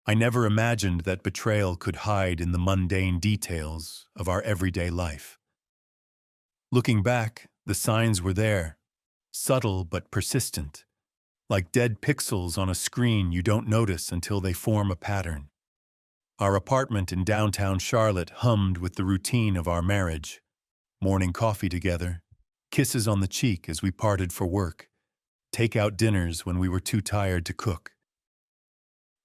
I never imagined that betrayal could hide in the mundane details of our everyday life. Looking back, the signs were there, subtle but persistent, like dead pixels on a screen you don't notice until they form a pattern. Our apartment in downtown Charlotte hummed with the routine of our marriage: morning coffee together, kisses on the cheek as we parted for work, take-out dinners when we were too tired to cook.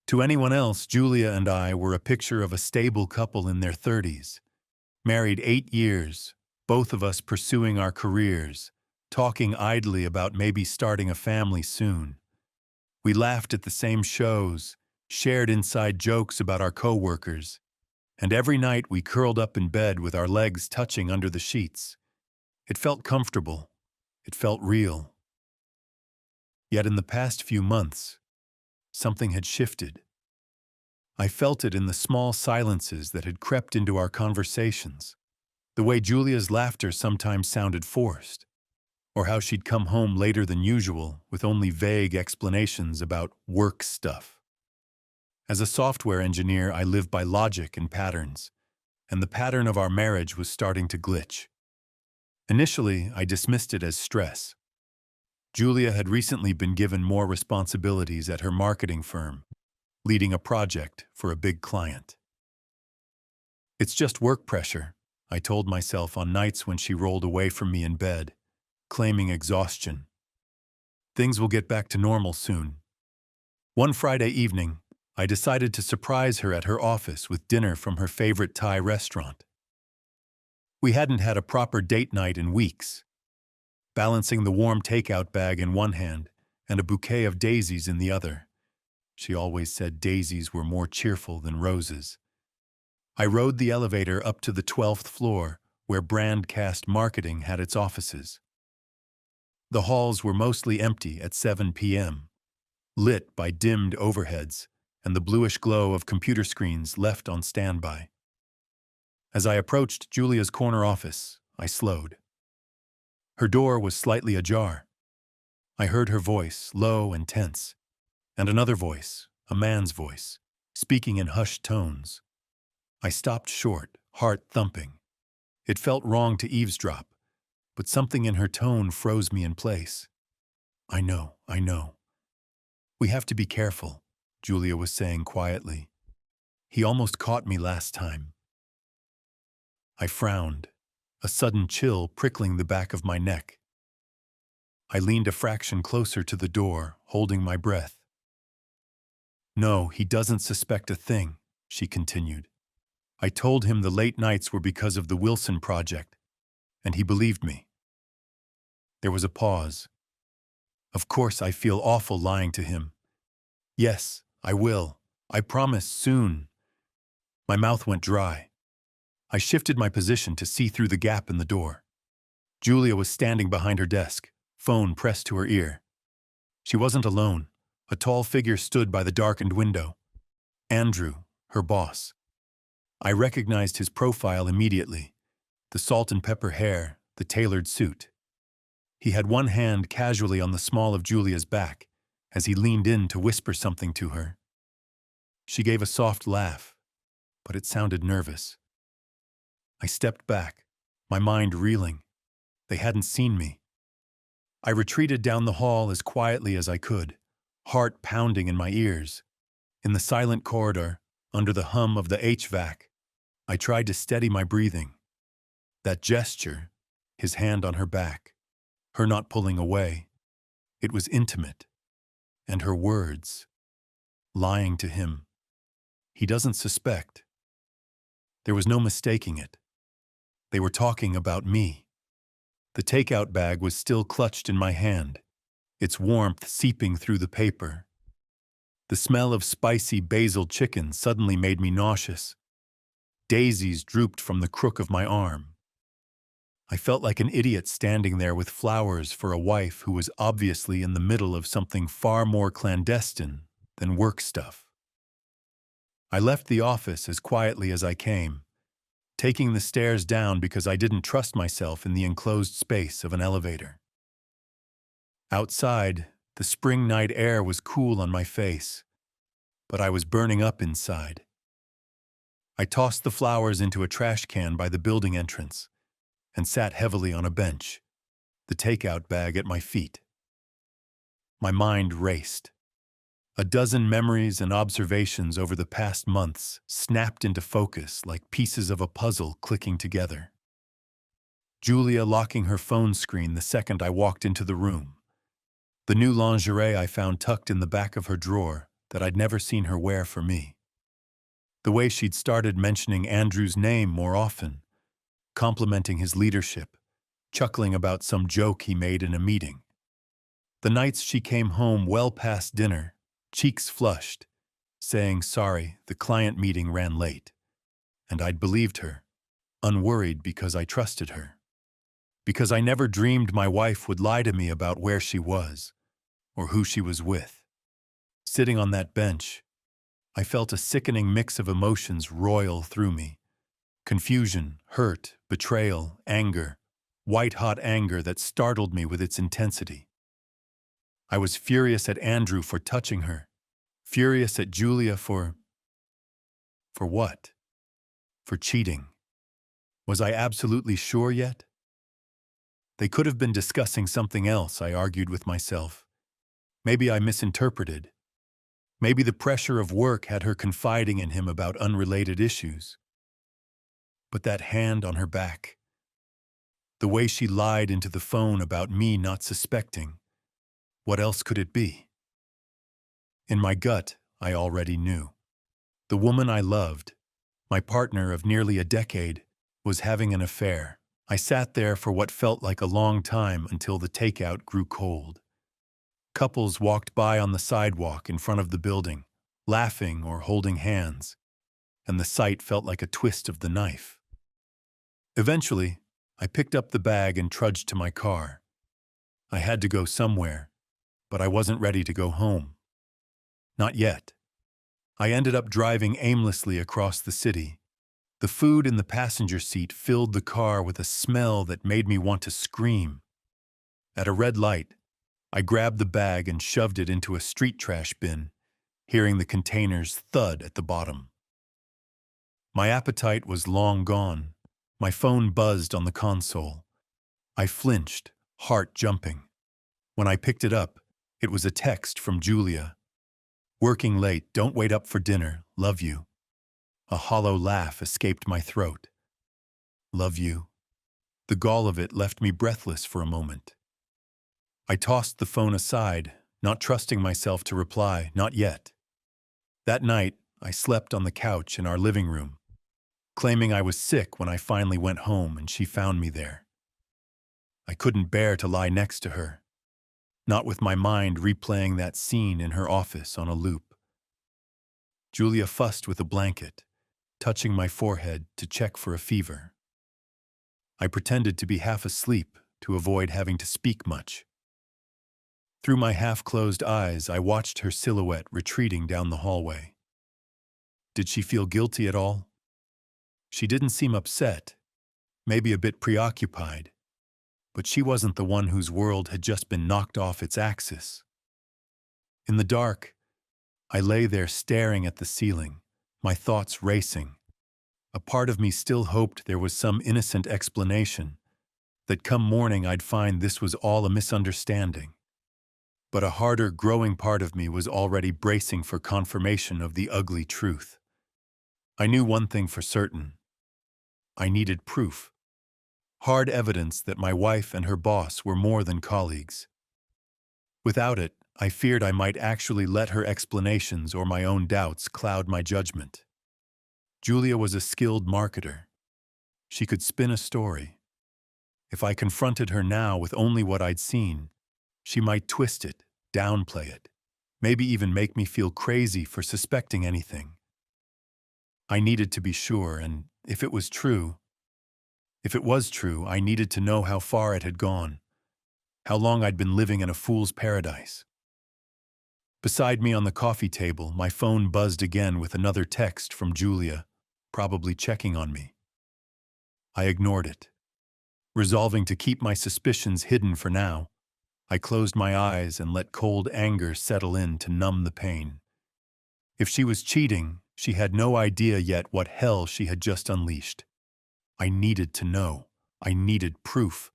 To anyone else, Julia and I were a picture of a stable couple in their 30s, married 8 years, both of us pursuing our careers, talking idly about maybe starting a family soon. We laughed at the same shows, shared inside jokes about our coworkers, and every night we curled up in bed with our legs touching under the sheets. It felt comfortable. It felt real. Yet in the past few months, something had shifted. I felt it in the small silences that had crept into our conversations, the way Julia's laughter sometimes sounded forced, or how she'd come home later than usual with only vague explanations about work stuff. As a software engineer, I live by logic and patterns, and the pattern of our marriage was starting to glitch. Initially, I dismissed it as stress. Julia had recently been given more responsibilities at her marketing firm, leading a project for a big client. It's just work pressure, I told myself on nights when she rolled away from me in bed, claiming exhaustion. Things will get back to normal soon. One Friday evening, I decided to surprise her at her office with dinner from her favorite Thai restaurant. We hadn't had a proper date night in weeks. Balancing the warm takeout bag in one hand and a bouquet of daisies in the other. She always said daisies were more cheerful than roses. I rode the elevator up to the 12th floor, where Brandcast Marketing had its offices. The halls were mostly empty at 7 p.m., lit by dimmed overheads and the bluish glow of computer screens left on standby. As I approached Julia's corner office, I slowed. Her door was slightly ajar. I heard her voice, low and tense, and another voice, a man's voice, speaking in hushed tones. I stopped short, heart thumping. It felt wrong to eavesdrop, but something in her tone froze me in place. I know. We have to be careful, Julia was saying quietly. He almost caught me last time. I frowned, a sudden chill prickling the back of my neck. I leaned a fraction closer to the door, holding my breath. No, he doesn't suspect a thing, she continued. I told him the late nights were because of the Wilson project, and he believed me. There was a pause. Of course I feel awful lying to him. Yes, I will. I promise soon. My mouth went dry. I shifted my position to see through the gap in the door. Julia was standing behind her desk, phone pressed to her ear. She wasn't alone. A tall figure stood by the darkened window. Andrew, her boss. I recognized his profile immediately. The salt and pepper hair, the tailored suit. He had one hand casually on the small of Julia's back as he leaned in to whisper something to her. She gave a soft laugh, but it sounded nervous. I stepped back, my mind reeling. They hadn't seen me. I retreated down the hall as quietly as I could, heart pounding in my ears. In the silent corridor, under the hum of the HVAC, I tried to steady my breathing. That gesture, his hand on her back, her not pulling away, it was intimate. And her words, lying to him. He doesn't suspect. There was no mistaking it. They were talking about me. The takeout bag was still clutched in my hand, its warmth seeping through the paper. The smell of spicy basil chicken suddenly made me nauseous. Daisies drooped from the crook of my arm. I felt like an idiot standing there with flowers for a wife who was obviously in the middle of something far more clandestine than work stuff. I left the office as quietly as I came, taking the stairs down because I didn't trust myself in the enclosed space of an elevator. Outside, the spring night air was cool on my face, but I was burning up inside. I tossed the flowers into a trash can by the building entrance and sat heavily on a bench, the takeout bag at my feet. My mind raced. A dozen memories and observations over the past months snapped into focus like pieces of a puzzle clicking together. Julia locking her phone screen the second I walked into the room. The new lingerie I found tucked in the back of her drawer that I'd never seen her wear for me. The way she'd started mentioning Andrew's name more often, complimenting his leadership, chuckling about some joke he made in a meeting. The nights she came home well past dinner, cheeks flushed, saying sorry, the client meeting ran late. And I'd believed her, unworried because I trusted her. Because I never dreamed my wife would lie to me about where she was, or who she was with. Sitting on that bench, I felt a sickening mix of emotions roil through me. Confusion, hurt, betrayal, anger, white-hot anger that startled me with its intensity. I was furious at Andrew for touching her, furious at Julia for what? For cheating. Was I absolutely sure yet? They could have been discussing something else, I argued with myself. Maybe I misinterpreted. Maybe the pressure of work had her confiding in him about unrelated issues. But that hand on her back, the way she lied into the phone about me not suspecting, what else could it be? In my gut, I already knew. The woman I loved, my partner of nearly a decade, was having an affair. I sat there for what felt like a long time until the takeout grew cold. Couples walked by on the sidewalk in front of the building, laughing or holding hands, and the sight felt like a twist of the knife. Eventually, I picked up the bag and trudged to my car. I had to go somewhere, but I wasn't ready to go home. Not yet. I ended up driving aimlessly across the city. The food in the passenger seat filled the car with a smell that made me want to scream. At a red light, I grabbed the bag and shoved it into a street trash bin, hearing the containers thud at the bottom. My appetite was long gone. My phone buzzed on the console. I flinched, heart jumping. When I picked it up, it was a text from Julia. "Working late, don't wait up for dinner, love you." A hollow laugh escaped my throat. Love you. The gall of it left me breathless for a moment. I tossed the phone aside, not trusting myself to reply, not yet. That night, I slept on the couch in our living room, claiming I was sick when I finally went home and she found me there. I couldn't bear to lie next to her, not with my mind replaying that scene in her office on a loop. Julia fussed with a blanket, touching my forehead to check for a fever. I pretended to be half asleep to avoid having to speak much. Through my half-closed eyes, I watched her silhouette retreating down the hallway. Did she feel guilty at all? She didn't seem upset, maybe a bit preoccupied, but she wasn't the one whose world had just been knocked off its axis. In the dark, I lay there staring at the ceiling, my thoughts racing. A part of me still hoped there was some innocent explanation, that come morning I'd find this was all a misunderstanding. But a harder, growing part of me was already bracing for confirmation of the ugly truth. I knew one thing for certain. I needed proof. Hard evidence that my wife and her boss were more than colleagues. Without it, I feared I might actually let her explanations or my own doubts cloud my judgment. Julia was a skilled marketer. She could spin a story. If I confronted her now with only what I'd seen, she might twist it, downplay it, maybe even make me feel crazy for suspecting anything. I needed to be sure, and if it was true, I needed to know how far it had gone, how long I'd been living in a fool's paradise. Beside me on the coffee table, my phone buzzed again with another text from Julia, probably checking on me. I ignored it. Resolving to keep my suspicions hidden for now, I closed my eyes and let cold anger settle in to numb the pain. If she was cheating, she had no idea yet what hell she had just unleashed. I needed to know. I needed proof.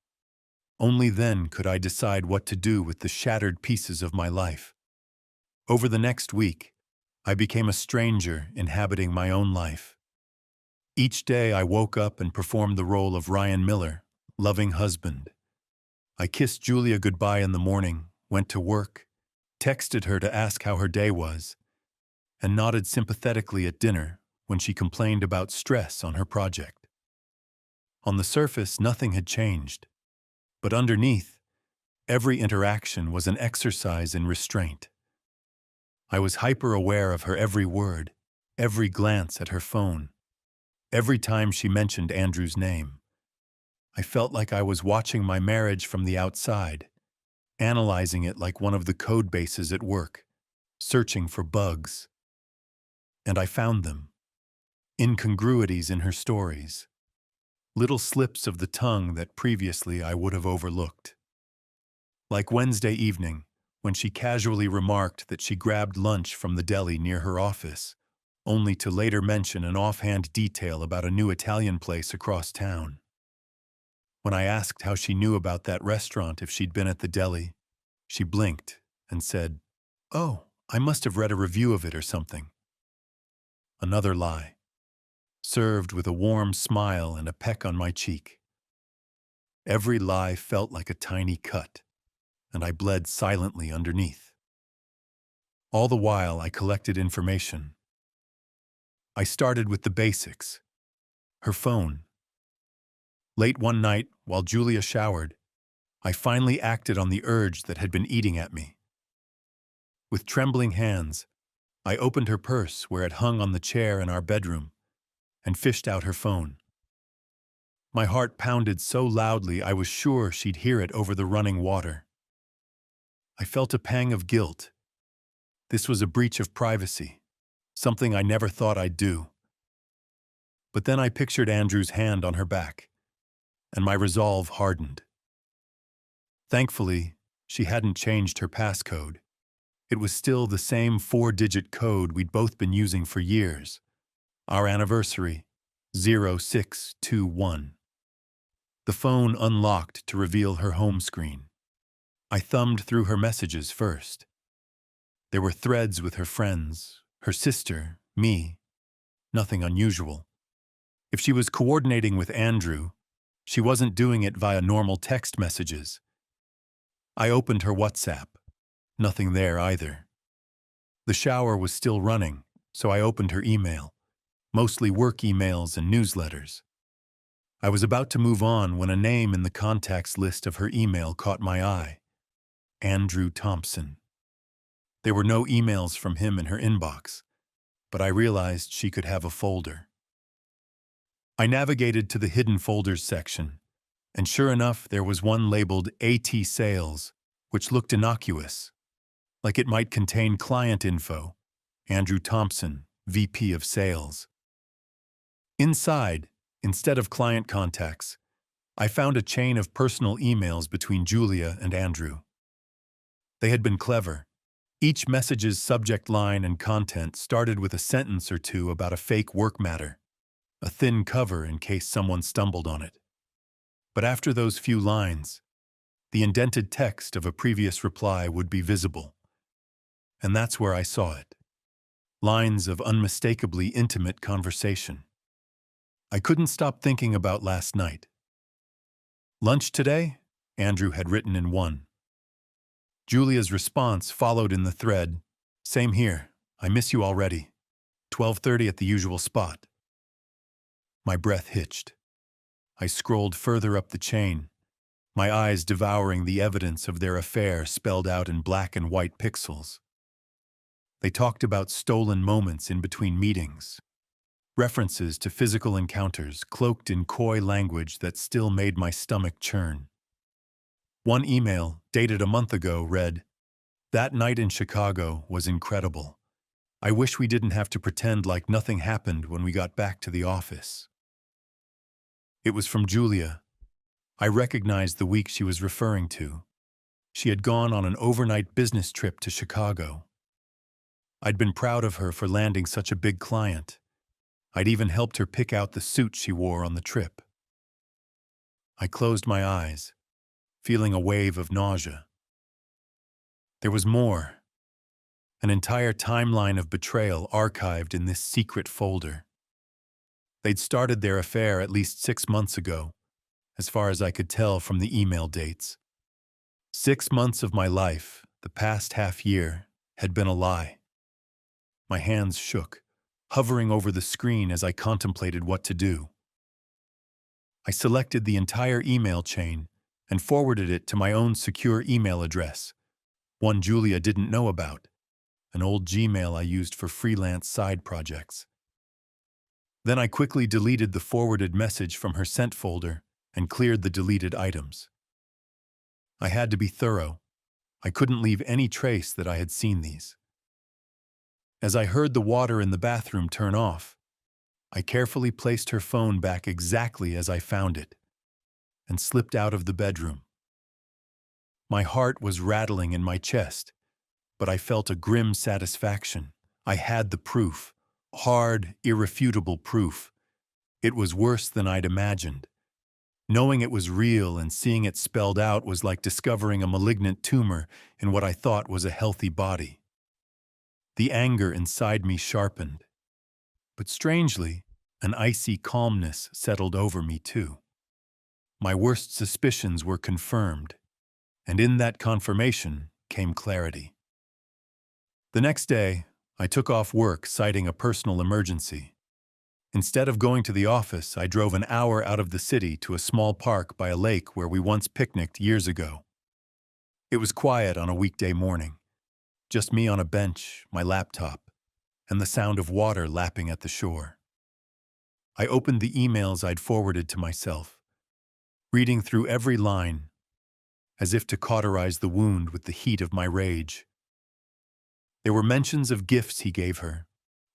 Only then could I decide what to do with the shattered pieces of my life. Over the next week, I became a stranger inhabiting my own life. Each day I woke up and performed the role of Ryan Miller, loving husband. I kissed Julia goodbye in the morning, went to work, texted her to ask how her day was, and nodded sympathetically at dinner when she complained about stress on her project. On the surface, nothing had changed, but underneath, every interaction was an exercise in restraint. I was hyper-aware of her every word, every glance at her phone, every time she mentioned Andrew's name. I felt like I was watching my marriage from the outside, analyzing it like one of the code bases at work, searching for bugs. And I found them. Incongruities in her stories. Little slips of the tongue that previously I would have overlooked. Like Wednesday evening, when she casually remarked that she grabbed lunch from the deli near her office, only to later mention an offhand detail about a new Italian place across town. When I asked how she knew about that restaurant if she'd been at the deli, she blinked and said, "Oh, I must have read a review of it or something." Another lie, served with a warm smile and a peck on my cheek. Every lie felt like a tiny cut, and I bled silently underneath. All the while, I collected information. I started with the basics. Her phone. Late one night, while Julia showered, I finally acted on the urge that had been eating at me. With trembling hands, I opened her purse where it hung on the chair in our bedroom and fished out her phone. My heart pounded so loudly I was sure she'd hear it over the running water. I felt a pang of guilt. This was a breach of privacy, something I never thought I'd do. But then I pictured Andrew's hand on her back, and my resolve hardened. Thankfully, she hadn't changed her passcode. It was still the same 4-digit code we'd both been using for years. Our anniversary, 0621. The phone unlocked to reveal her home screen. I thumbed through her messages first. There were threads with her friends, her sister, me. Nothing unusual. If she was coordinating with Andrew, she wasn't doing it via normal text messages. I opened her WhatsApp. Nothing there either. The shower was still running, so I opened her email, mostly work emails and newsletters. I was about to move on when a name in the contacts list of her email caught my eye. Andrew Thompson. There were no emails from him in her inbox, but I realized she could have a folder. I navigated to the hidden folders section, and sure enough, there was one labeled AT Sales, which looked innocuous, like it might contain client info, Andrew Thompson, VP of Sales. Inside, instead of client contacts, I found a chain of personal emails between Julia and Andrew. They had been clever. Each message's subject line and content started with a sentence or two about a fake work matter, a thin cover in case someone stumbled on it. But after those few lines, the indented text of a previous reply would be visible. And that's where I saw it. Lines of unmistakably intimate conversation. I couldn't stop thinking about last night. Lunch today? Andrew had written in one. Julia's response followed in the thread. Same here. I miss you already. 12:30 at the usual spot. My breath hitched. I scrolled further up the chain, my eyes devouring the evidence of their affair spelled out in black and white pixels. They talked about stolen moments in between meetings, references to physical encounters cloaked in coy language that still made my stomach churn. One email, dated a month ago, read, "That night in Chicago was incredible. I wish we didn't have to pretend like nothing happened when we got back to the office." It was from Julia. I recognized the week she was referring to. She had gone on an overnight business trip to Chicago. I'd been proud of her for landing such a big client. I'd even helped her pick out the suit she wore on the trip. I closed my eyes, feeling a wave of nausea. There was more. An entire timeline of betrayal archived in this secret folder. They'd started their affair at least 6 months ago, as far as I could tell from the email dates. 6 months of my life, the past half year, had been a lie. My hands shook, hovering over the screen as I contemplated what to do. I selected the entire email chain and forwarded it to my own secure email address, one Julia didn't know about, an old Gmail I used for freelance side projects. Then I quickly deleted the forwarded message from her sent folder and cleared the deleted items. I had to be thorough. I couldn't leave any trace that I had seen these. As I heard the water in the bathroom turn off, I carefully placed her phone back exactly as I found it and slipped out of the bedroom. My heart was rattling in my chest, but I felt a grim satisfaction. I had the proof, hard, irrefutable proof. It was worse than I'd imagined. Knowing it was real and seeing it spelled out was like discovering a malignant tumor in what I thought was a healthy body. The anger inside me sharpened. But strangely, an icy calmness settled over me too. My worst suspicions were confirmed, and in that confirmation came clarity. The next day, I took off work citing a personal emergency. Instead of going to the office, I drove an hour out of the city to a small park by a lake where we once picnicked years ago. It was quiet on a weekday morning. Just me on a bench, my laptop, and the sound of water lapping at the shore. I opened the emails I'd forwarded to myself, reading through every line, as if to cauterize the wound with the heat of my rage. There were mentions of gifts he gave her.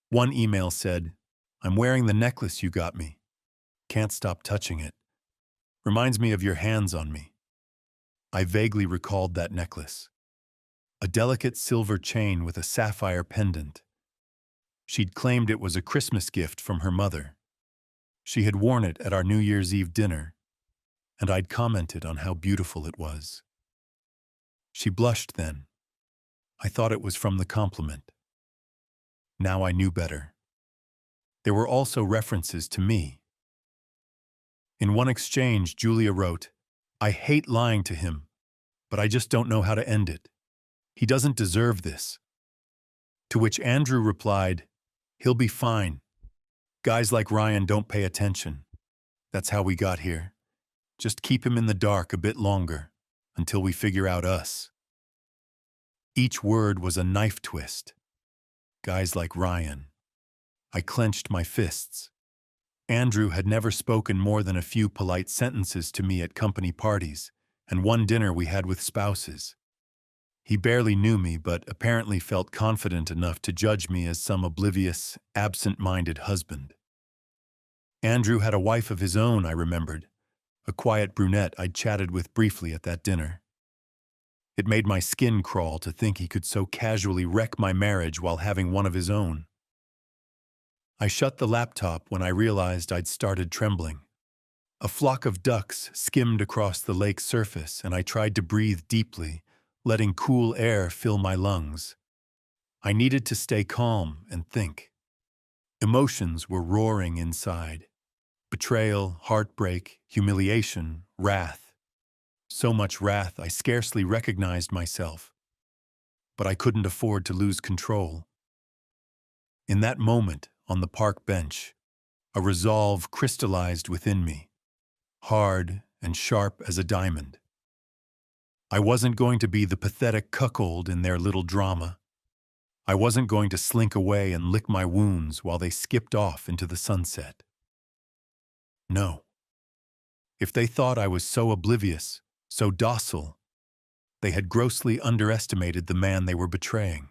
One email said, "I'm wearing the necklace you got me. Can't stop touching it. Reminds me of your hands on me." I vaguely recalled that necklace. A delicate silver chain with a sapphire pendant. She'd claimed it was a Christmas gift from her mother. She had worn it at our New Year's Eve dinner, and I'd commented on how beautiful it was. She blushed then. I thought it was from the compliment. Now I knew better. There were also references to me. In one exchange, Julia wrote, "I hate lying to him, but I just don't know how to end it. He doesn't deserve this." To which Andrew replied, "He'll be fine. Guys like Ryan don't pay attention. That's how we got here. Just keep him in the dark a bit longer, until we figure out us." Each word was a knife twist. Guys like Ryan. I clenched my fists. Andrew had never spoken more than a few polite sentences to me at company parties, and one dinner we had with spouses. He barely knew me, but apparently felt confident enough to judge me as some oblivious, absent-minded husband. Andrew had a wife of his own, I remembered, a quiet brunette I'd chatted with briefly at that dinner. It made my skin crawl to think he could so casually wreck my marriage while having one of his own. I shut the laptop when I realized I'd started trembling. A flock of ducks skimmed across the lake's surface, and I tried to breathe deeply, letting cool air fill my lungs. I needed to stay calm and think. Emotions were roaring inside. Betrayal, heartbreak, humiliation, wrath. So much wrath I scarcely recognized myself. But I couldn't afford to lose control. In that moment, on the park bench, a resolve crystallized within me, hard and sharp as a diamond. I wasn't going to be the pathetic cuckold in their little drama. I wasn't going to slink away and lick my wounds while they skipped off into the sunset. No. If they thought I was so oblivious, so docile, they had grossly underestimated the man they were betraying.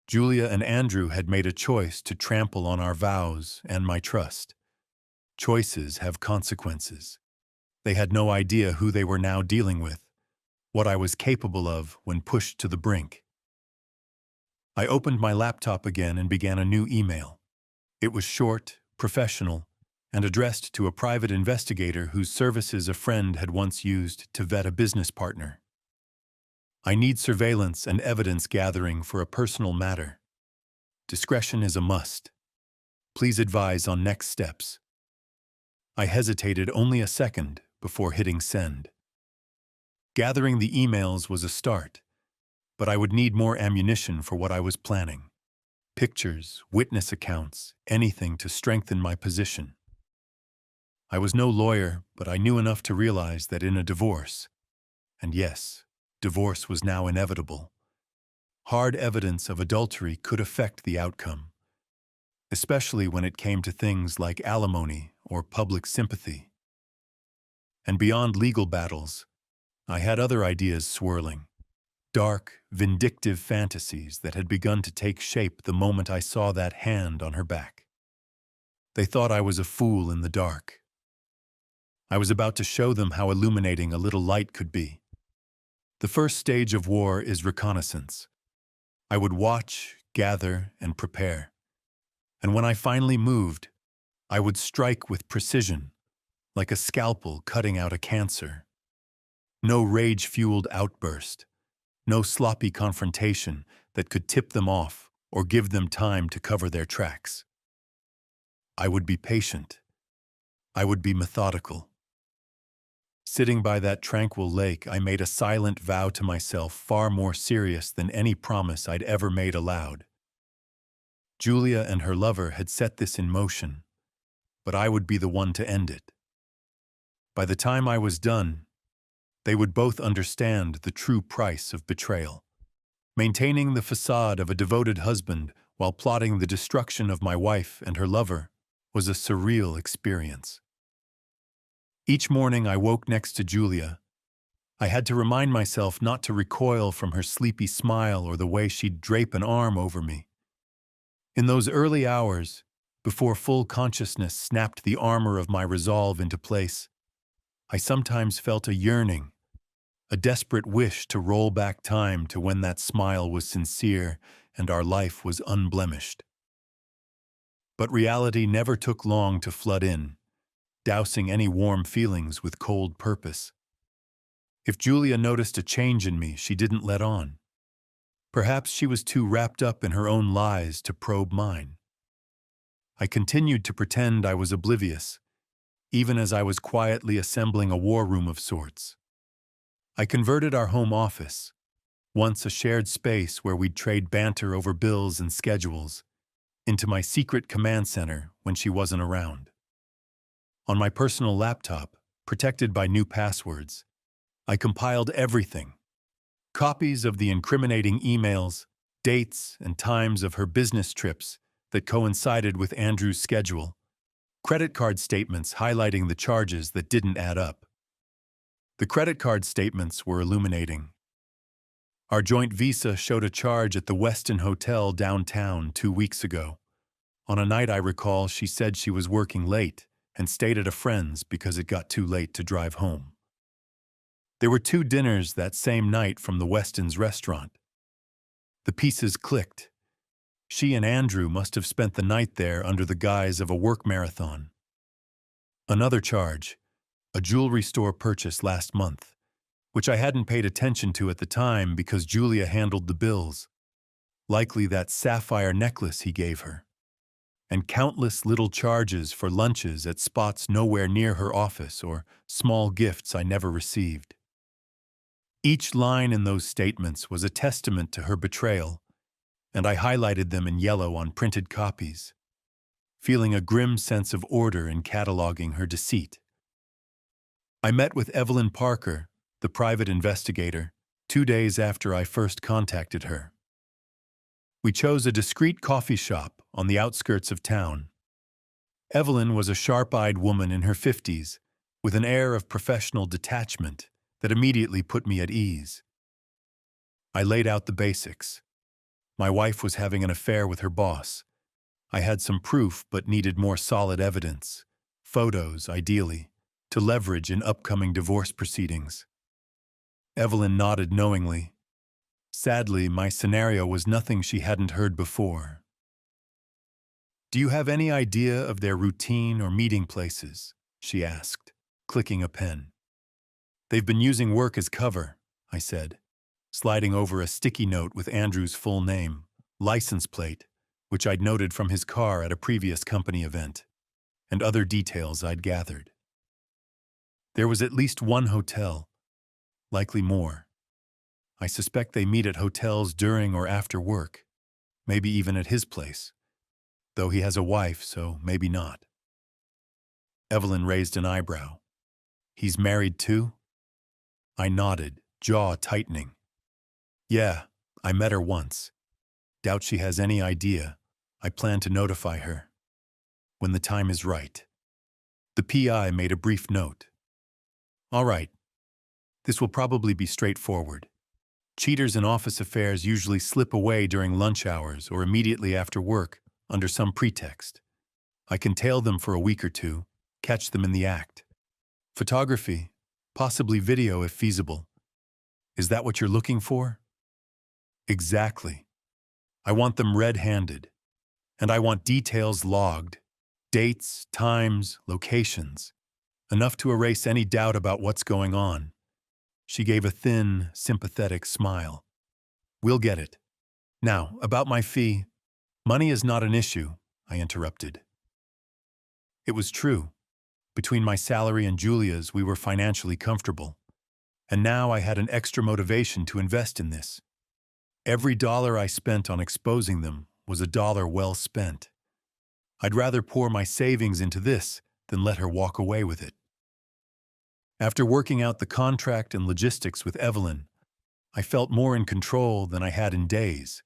Julia and Andrew had made a choice to trample on our vows and my trust. Choices have consequences. They had no idea who they were now dealing with, what I was capable of when pushed to the brink. I opened my laptop again and began a new email. It was short, professional, and addressed to a private investigator whose services a friend had once used to vet a business partner. I need surveillance and evidence gathering for a personal matter. Discretion is a must. Please advise on next steps. I hesitated only a second before hitting send. Gathering the emails was a start, but I would need more ammunition for what I was planning. Pictures, witness accounts, anything to strengthen my position. I was no lawyer, but I knew enough to realize that in a divorce, and yes, divorce was now inevitable, hard evidence of adultery could affect the outcome, especially when it came to things like alimony or public sympathy. And beyond legal battles, I had other ideas swirling, dark, vindictive fantasies that had begun to take shape the moment I saw that hand on her back. They thought I was a fool in the dark. I was about to show them how illuminating a little light could be. The first stage of war is reconnaissance. I would watch, gather, and prepare. And when I finally moved, I would strike with precision, like a scalpel cutting out a cancer. No rage-fueled outburst, no sloppy confrontation that could tip them off or give them time to cover their tracks. I would be patient. I would be methodical. Sitting by that tranquil lake, I made a silent vow to myself far more serious than any promise I'd ever made aloud. Julia and her lover had set this in motion, but I would be the one to end it. By the time I was done, they would both understand the true price of betrayal. Maintaining the facade of a devoted husband while plotting the destruction of my wife and her lover was a surreal experience. Each morning I woke next to Julia. I had to remind myself not to recoil from her sleepy smile or the way she'd drape an arm over me. In those early hours, before full consciousness snapped the armor of my resolve into place, I sometimes felt a yearning, a desperate wish to roll back time to when that smile was sincere and our life was unblemished. But reality never took long to flood in, dousing any warm feelings with cold purpose. If Julia noticed a change in me, she didn't let on. Perhaps she was too wrapped up in her own lies to probe mine. I continued to pretend I was oblivious, even as I was quietly assembling a war room of sorts. I converted our home office, once a shared space where we'd trade banter over bills and schedules, into my secret command center when she wasn't around. On my personal laptop, protected by new passwords, I compiled everything: copies of the incriminating emails, dates and times of her business trips that coincided with Andrew's schedule, credit card statements highlighting the charges that didn't add up. The credit card statements were illuminating. Our joint visa showed a charge at the Westin Hotel downtown 2 weeks ago. On a night I recall, she said she was working late and stayed at a friend's because it got too late to drive home. There were 2 dinners that same night from the Westin's restaurant. The pieces clicked. She and Andrew must have spent the night there under the guise of a work marathon. Another charge, a jewelry store purchase last month, which I hadn't paid attention to at the time because Julia handled the bills. Likely that sapphire necklace he gave her. And countless little charges for lunches at spots nowhere near her office or small gifts I never received. Each line in those statements was a testament to her betrayal, and I highlighted them in yellow on printed copies, feeling a grim sense of order in cataloging her deceit. I met with Evelyn Parker, the private investigator, 2 days after I first contacted her. We chose a discreet coffee shop on the outskirts of town. Evelyn was a sharp-eyed woman in her 50s, with an air of professional detachment that immediately put me at ease. I laid out the basics. My wife was having an affair with her boss. I had some proof but needed more solid evidence, photos ideally, to leverage in upcoming divorce proceedings. Evelyn nodded knowingly. Sadly, my scenario was nothing she hadn't heard before. "Do you have any idea of their routine or meeting places?" she asked, clicking a pen. "They've been using work as cover," I said, sliding over a sticky note with Andrew's full name, license plate, which I'd noted from his car at a previous company event, and other details I'd gathered. There was at least one hotel, likely more. I suspect they meet at hotels during or after work, maybe even at his place, though he has a wife, so maybe not. Evelyn raised an eyebrow. "He's married too?" I nodded, jaw tightening. "Yeah, I met her once. Doubt she has any idea. I plan to notify her when the time is right." The PI made a brief note. "All right. This will probably be straightforward. Cheaters in office affairs usually slip away during lunch hours or immediately after work under some pretext. I can tail them for a week or two, catch them in the act. Photography, possibly video if feasible. Is that what you're looking for?" "Exactly. I want them red-handed. And I want details logged. Dates, times, locations. Enough to erase any doubt about what's going on." She gave a thin, sympathetic smile. "We'll get it. Now, about my fee. Money is not an issue," I interrupted. It was true. Between my salary and Julia's, we were financially comfortable. And now I had an extra motivation to invest in this. Every dollar I spent on exposing them was a dollar well spent. I'd rather pour my savings into this than let her walk away with it. After working out the contract and logistics with Evelyn, I felt more in control than I had in days.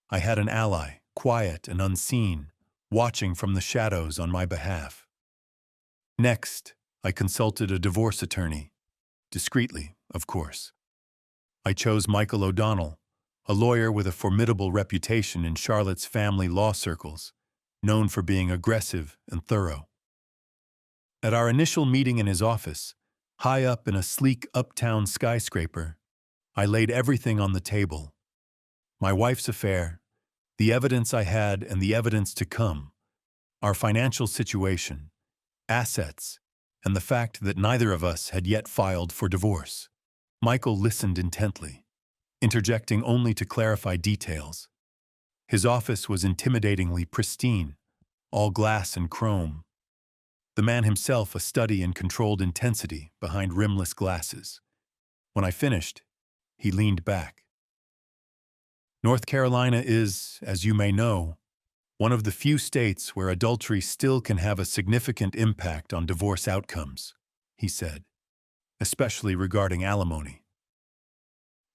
I had an ally, quiet and unseen, watching from the shadows on my behalf. Next, I consulted a divorce attorney. Discreetly, of course. I chose Michael O'Donnell, a lawyer with a formidable reputation in Charlotte's family law circles, known for being aggressive and thorough. At our initial meeting in his office, high up in a sleek uptown skyscraper, I laid everything on the table. My wife's affair, the evidence I had and the evidence to come, our financial situation, assets, and the fact that neither of us had yet filed for divorce. Michael listened intently, interjecting only to clarify details. His office was intimidatingly pristine, all glass and chrome. The man himself a study in controlled intensity behind rimless glasses. When I finished, he leaned back. "North Carolina is, as you may know, one of the few states where adultery still can have a significant impact on divorce outcomes," he said, "especially regarding alimony.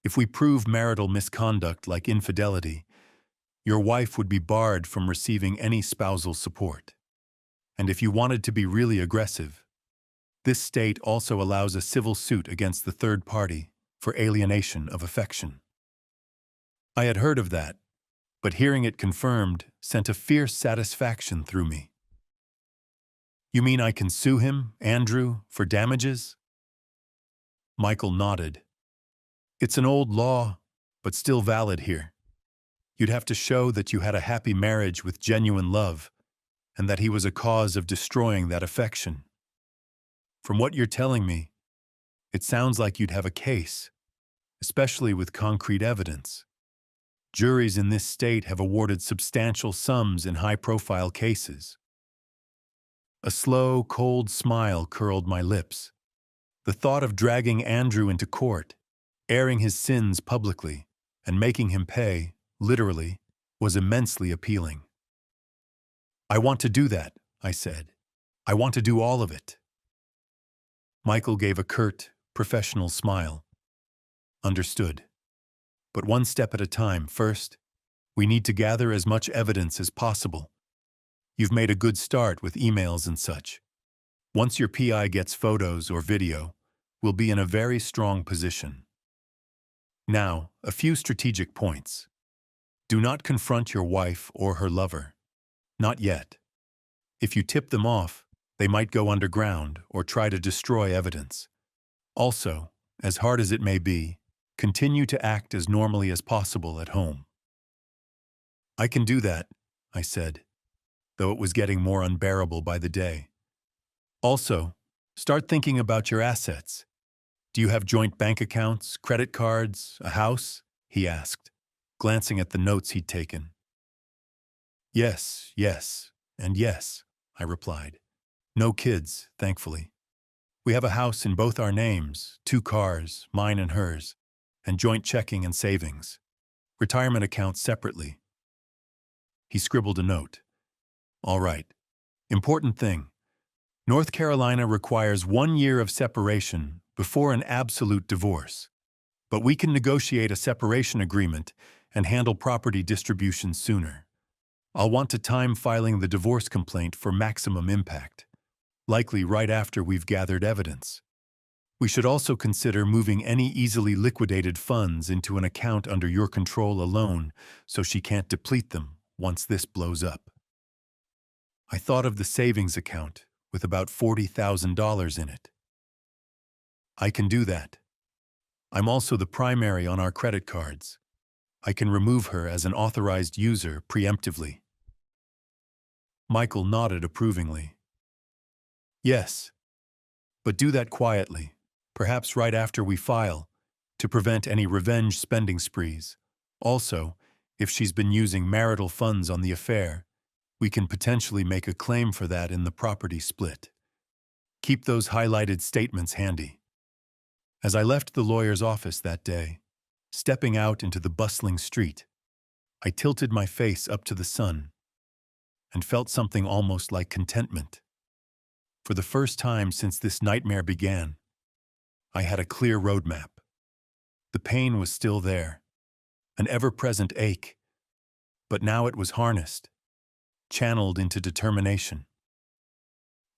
If we prove marital misconduct like infidelity, your wife would be barred from receiving any spousal support. And if you wanted to be really aggressive, this state also allows a civil suit against the third party for alienation of affection." I had heard of that, but hearing it confirmed sent a fierce satisfaction through me. "You mean I can sue him, Andrew, for damages?" Michael nodded. "It's an old law, but still valid here. You'd have to show that you had a happy marriage with genuine love, and that he was a cause of destroying that affection. From what you're telling me, it sounds like you'd have a case, especially with concrete evidence. Juries in this state have awarded substantial sums in high-profile cases." A slow, cold smile curled my lips. The thought of dragging Andrew into court, airing his sins publicly, and making him pay, literally, was immensely appealing. "I want to do that," I said. "I want to do all of it." Michael gave a curt, professional smile. "Understood. But one step at a time. First, we need to gather as much evidence as possible. You've made a good start with emails and such. Once your PI gets photos or video, we'll be in a very strong position. Now, a few strategic points. Do not confront your wife or her lover. Not yet. If you tip them off, they might go underground or try to destroy evidence. Also, as hard as it may be, Continue to act as normally as possible at home. I can do that, I said, though it was getting more unbearable by the day. Also, start thinking about your assets. Do you have joint bank accounts, credit cards, a house? He asked, glancing at the notes he'd taken. Yes, yes, and yes, I replied. No kids, thankfully. We have a house in both our names, 2 cars, mine and hers, and joint checking and savings. Retirement accounts separately. He scribbled a note. All right. Important thing. North Carolina requires 1 year of separation before an absolute divorce. But we can negotiate a separation agreement and handle property distribution sooner. I'll want to time filing the divorce complaint for maximum impact, likely right after we've gathered evidence. We should also consider moving any easily liquidated funds into an account under your control alone so she can't deplete them once this blows up. I thought of the savings account with about $40,000 in it. I can do that. I'm also the primary on our credit cards. I can remove her as an authorized user preemptively. Michael nodded approvingly. Yes, but do that quietly, perhaps right after we file, to prevent any revenge spending sprees. Also, if she's been using marital funds on the affair, we can potentially make a claim for that in the property split. Keep those highlighted statements handy. As I left the lawyer's office that day, stepping out into the bustling street, I tilted my face up to the sun and felt something almost like contentment. For the first time since this nightmare began, I had a clear roadmap. The pain was still there, an ever-present ache, but now it was harnessed, channeled into determination.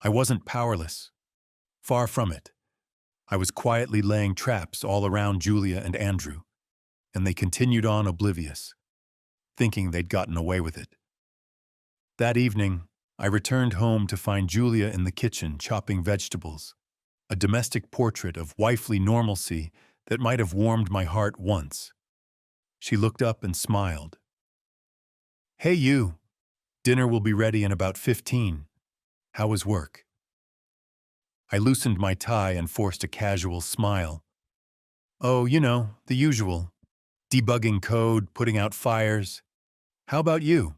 I wasn't powerless. Far from it. I was quietly laying traps all around Julia and Andrew, and they continued on oblivious, thinking they'd gotten away with it. That evening, I returned home to find Julia in the kitchen chopping vegetables, a domestic portrait of wifely normalcy that might have warmed my heart once. She looked up and smiled. Hey you, dinner will be ready in about 15. How was work? I loosened my tie and forced a casual smile. Oh, you know, the usual. Debugging code, putting out fires. How about you?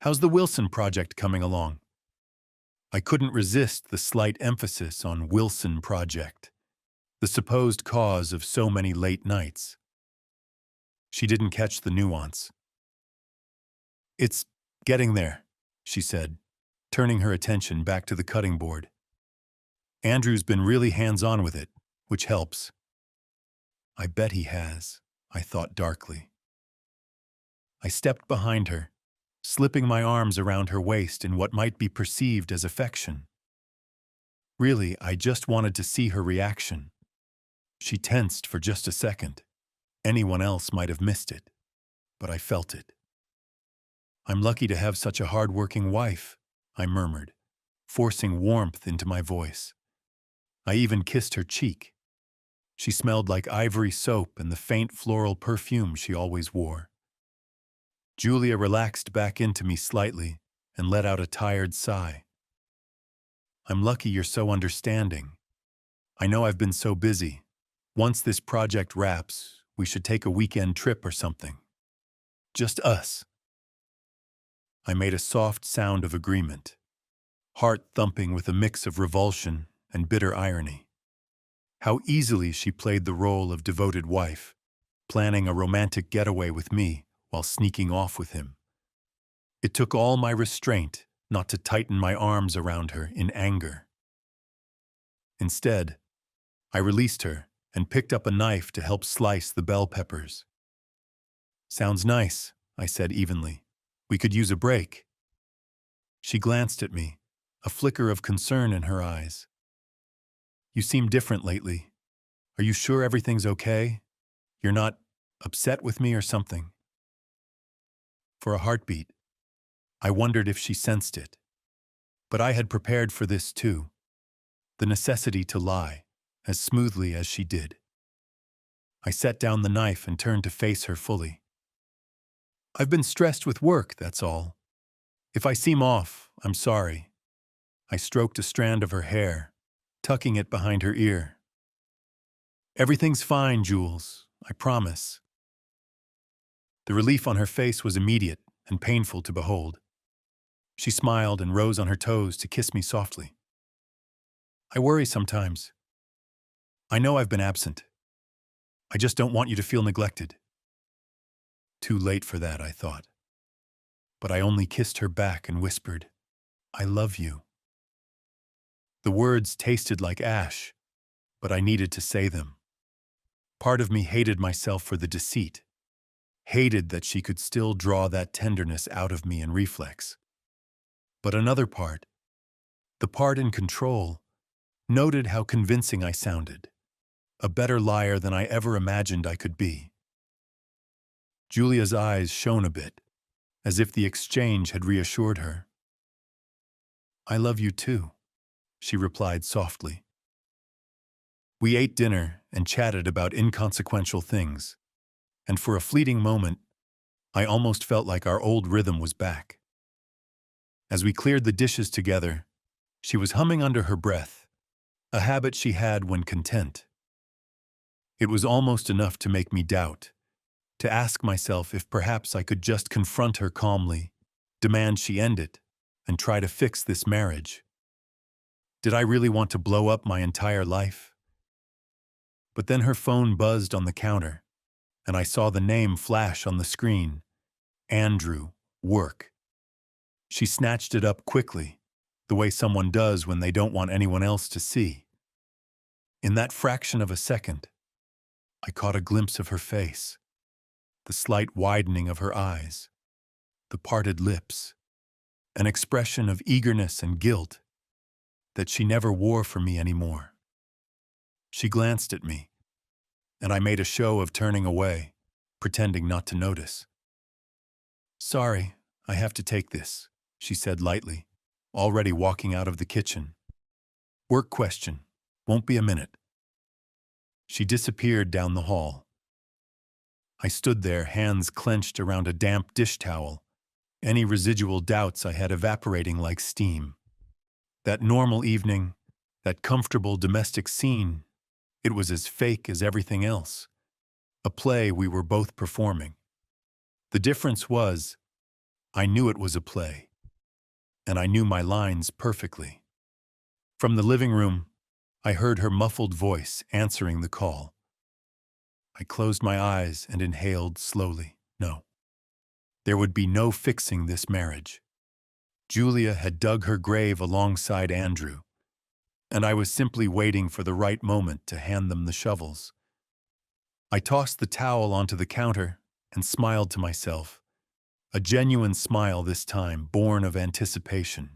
How's the Wilson project coming along? I couldn't resist the slight emphasis on Wilson project, the supposed cause of so many late nights. She didn't catch the nuance. It's getting there, she said, turning her attention back to the cutting board. Andrew's been really hands-on with it, which helps. I bet he has, I thought darkly. I stepped behind her, slipping my arms around her waist in what might be perceived as affection. Really, I just wanted to see her reaction. She tensed for just a second. Anyone else might have missed it, but I felt it. I'm lucky to have such a hard-working wife, I murmured, forcing warmth into my voice. I even kissed her cheek. She smelled like ivory soap and the faint floral perfume she always wore. Julia relaxed back into me slightly and let out a tired sigh. I'm lucky you're so understanding. I know I've been so busy. Once this project wraps, we should take a weekend trip or something. Just us. I made a soft sound of agreement, heart thumping with a mix of revulsion and bitter irony. How easily she played the role of devoted wife, planning a romantic getaway with me while sneaking off with him. It took all my restraint not to tighten my arms around her in anger. Instead, I released her and picked up a knife to help slice the bell peppers. Sounds nice, I said evenly. We could use a break. She glanced at me, a flicker of concern in her eyes. You seem different lately. Are you sure everything's okay? You're not upset with me or something? For a heartbeat, I wondered if she sensed it. But I had prepared for this too, the necessity to lie as smoothly as she did. I set down the knife and turned to face her fully. I've been stressed with work, that's all. If I seem off, I'm sorry. I stroked a strand of her hair, tucking it behind her ear. Everything's fine, Jules, I promise. The relief on her face was immediate and painful to behold. She smiled and rose on her toes to kiss me softly. I worry sometimes. I know I've been absent. I just don't want you to feel neglected. Too late for that, I thought. But I only kissed her back and whispered, I love you. The words tasted like ash, but I needed to say them. Part of me hated myself for the deceit, hated that she could still draw that tenderness out of me in reflex. But another part, the part in control, noted how convincing I sounded, a better liar than I ever imagined I could be. Julia's eyes shone a bit, as if the exchange had reassured her. I love you too, she replied softly. We ate dinner and chatted about inconsequential things, and for a fleeting moment, I almost felt like our old rhythm was back. As we cleared the dishes together, she was humming under her breath, a habit she had when content. It was almost enough to make me doubt, to ask myself if perhaps I could just confront her calmly, demand she end it, and try to fix this marriage. Did I really want to blow up my entire life? But then her phone buzzed on the counter, and I saw the name flash on the screen. Andrew, work. She snatched it up quickly, the way someone does when they don't want anyone else to see. In that fraction of a second, I caught a glimpse of her face, the slight widening of her eyes, the parted lips, an expression of eagerness and guilt that she never wore for me anymore. She glanced at me, and I made a show of turning away, pretending not to notice. Sorry, I have to take this, she said lightly, already walking out of the kitchen. Work question. Won't be a minute. She disappeared down the hall. I stood there, hands clenched around a damp dish towel, any residual doubts I had evaporating like steam. That normal evening, that comfortable domestic scene, it was as fake as everything else. A play we were both performing. The difference was, I knew it was a play, and I knew my lines perfectly. From the living room, I heard her muffled voice answering the call. I closed my eyes and inhaled slowly. No. There would be no fixing this marriage. Julia had dug her grave alongside Andrew, and I was simply waiting for the right moment to hand them the shovels. I tossed the towel onto the counter and smiled to myself, a genuine smile this time, born of anticipation.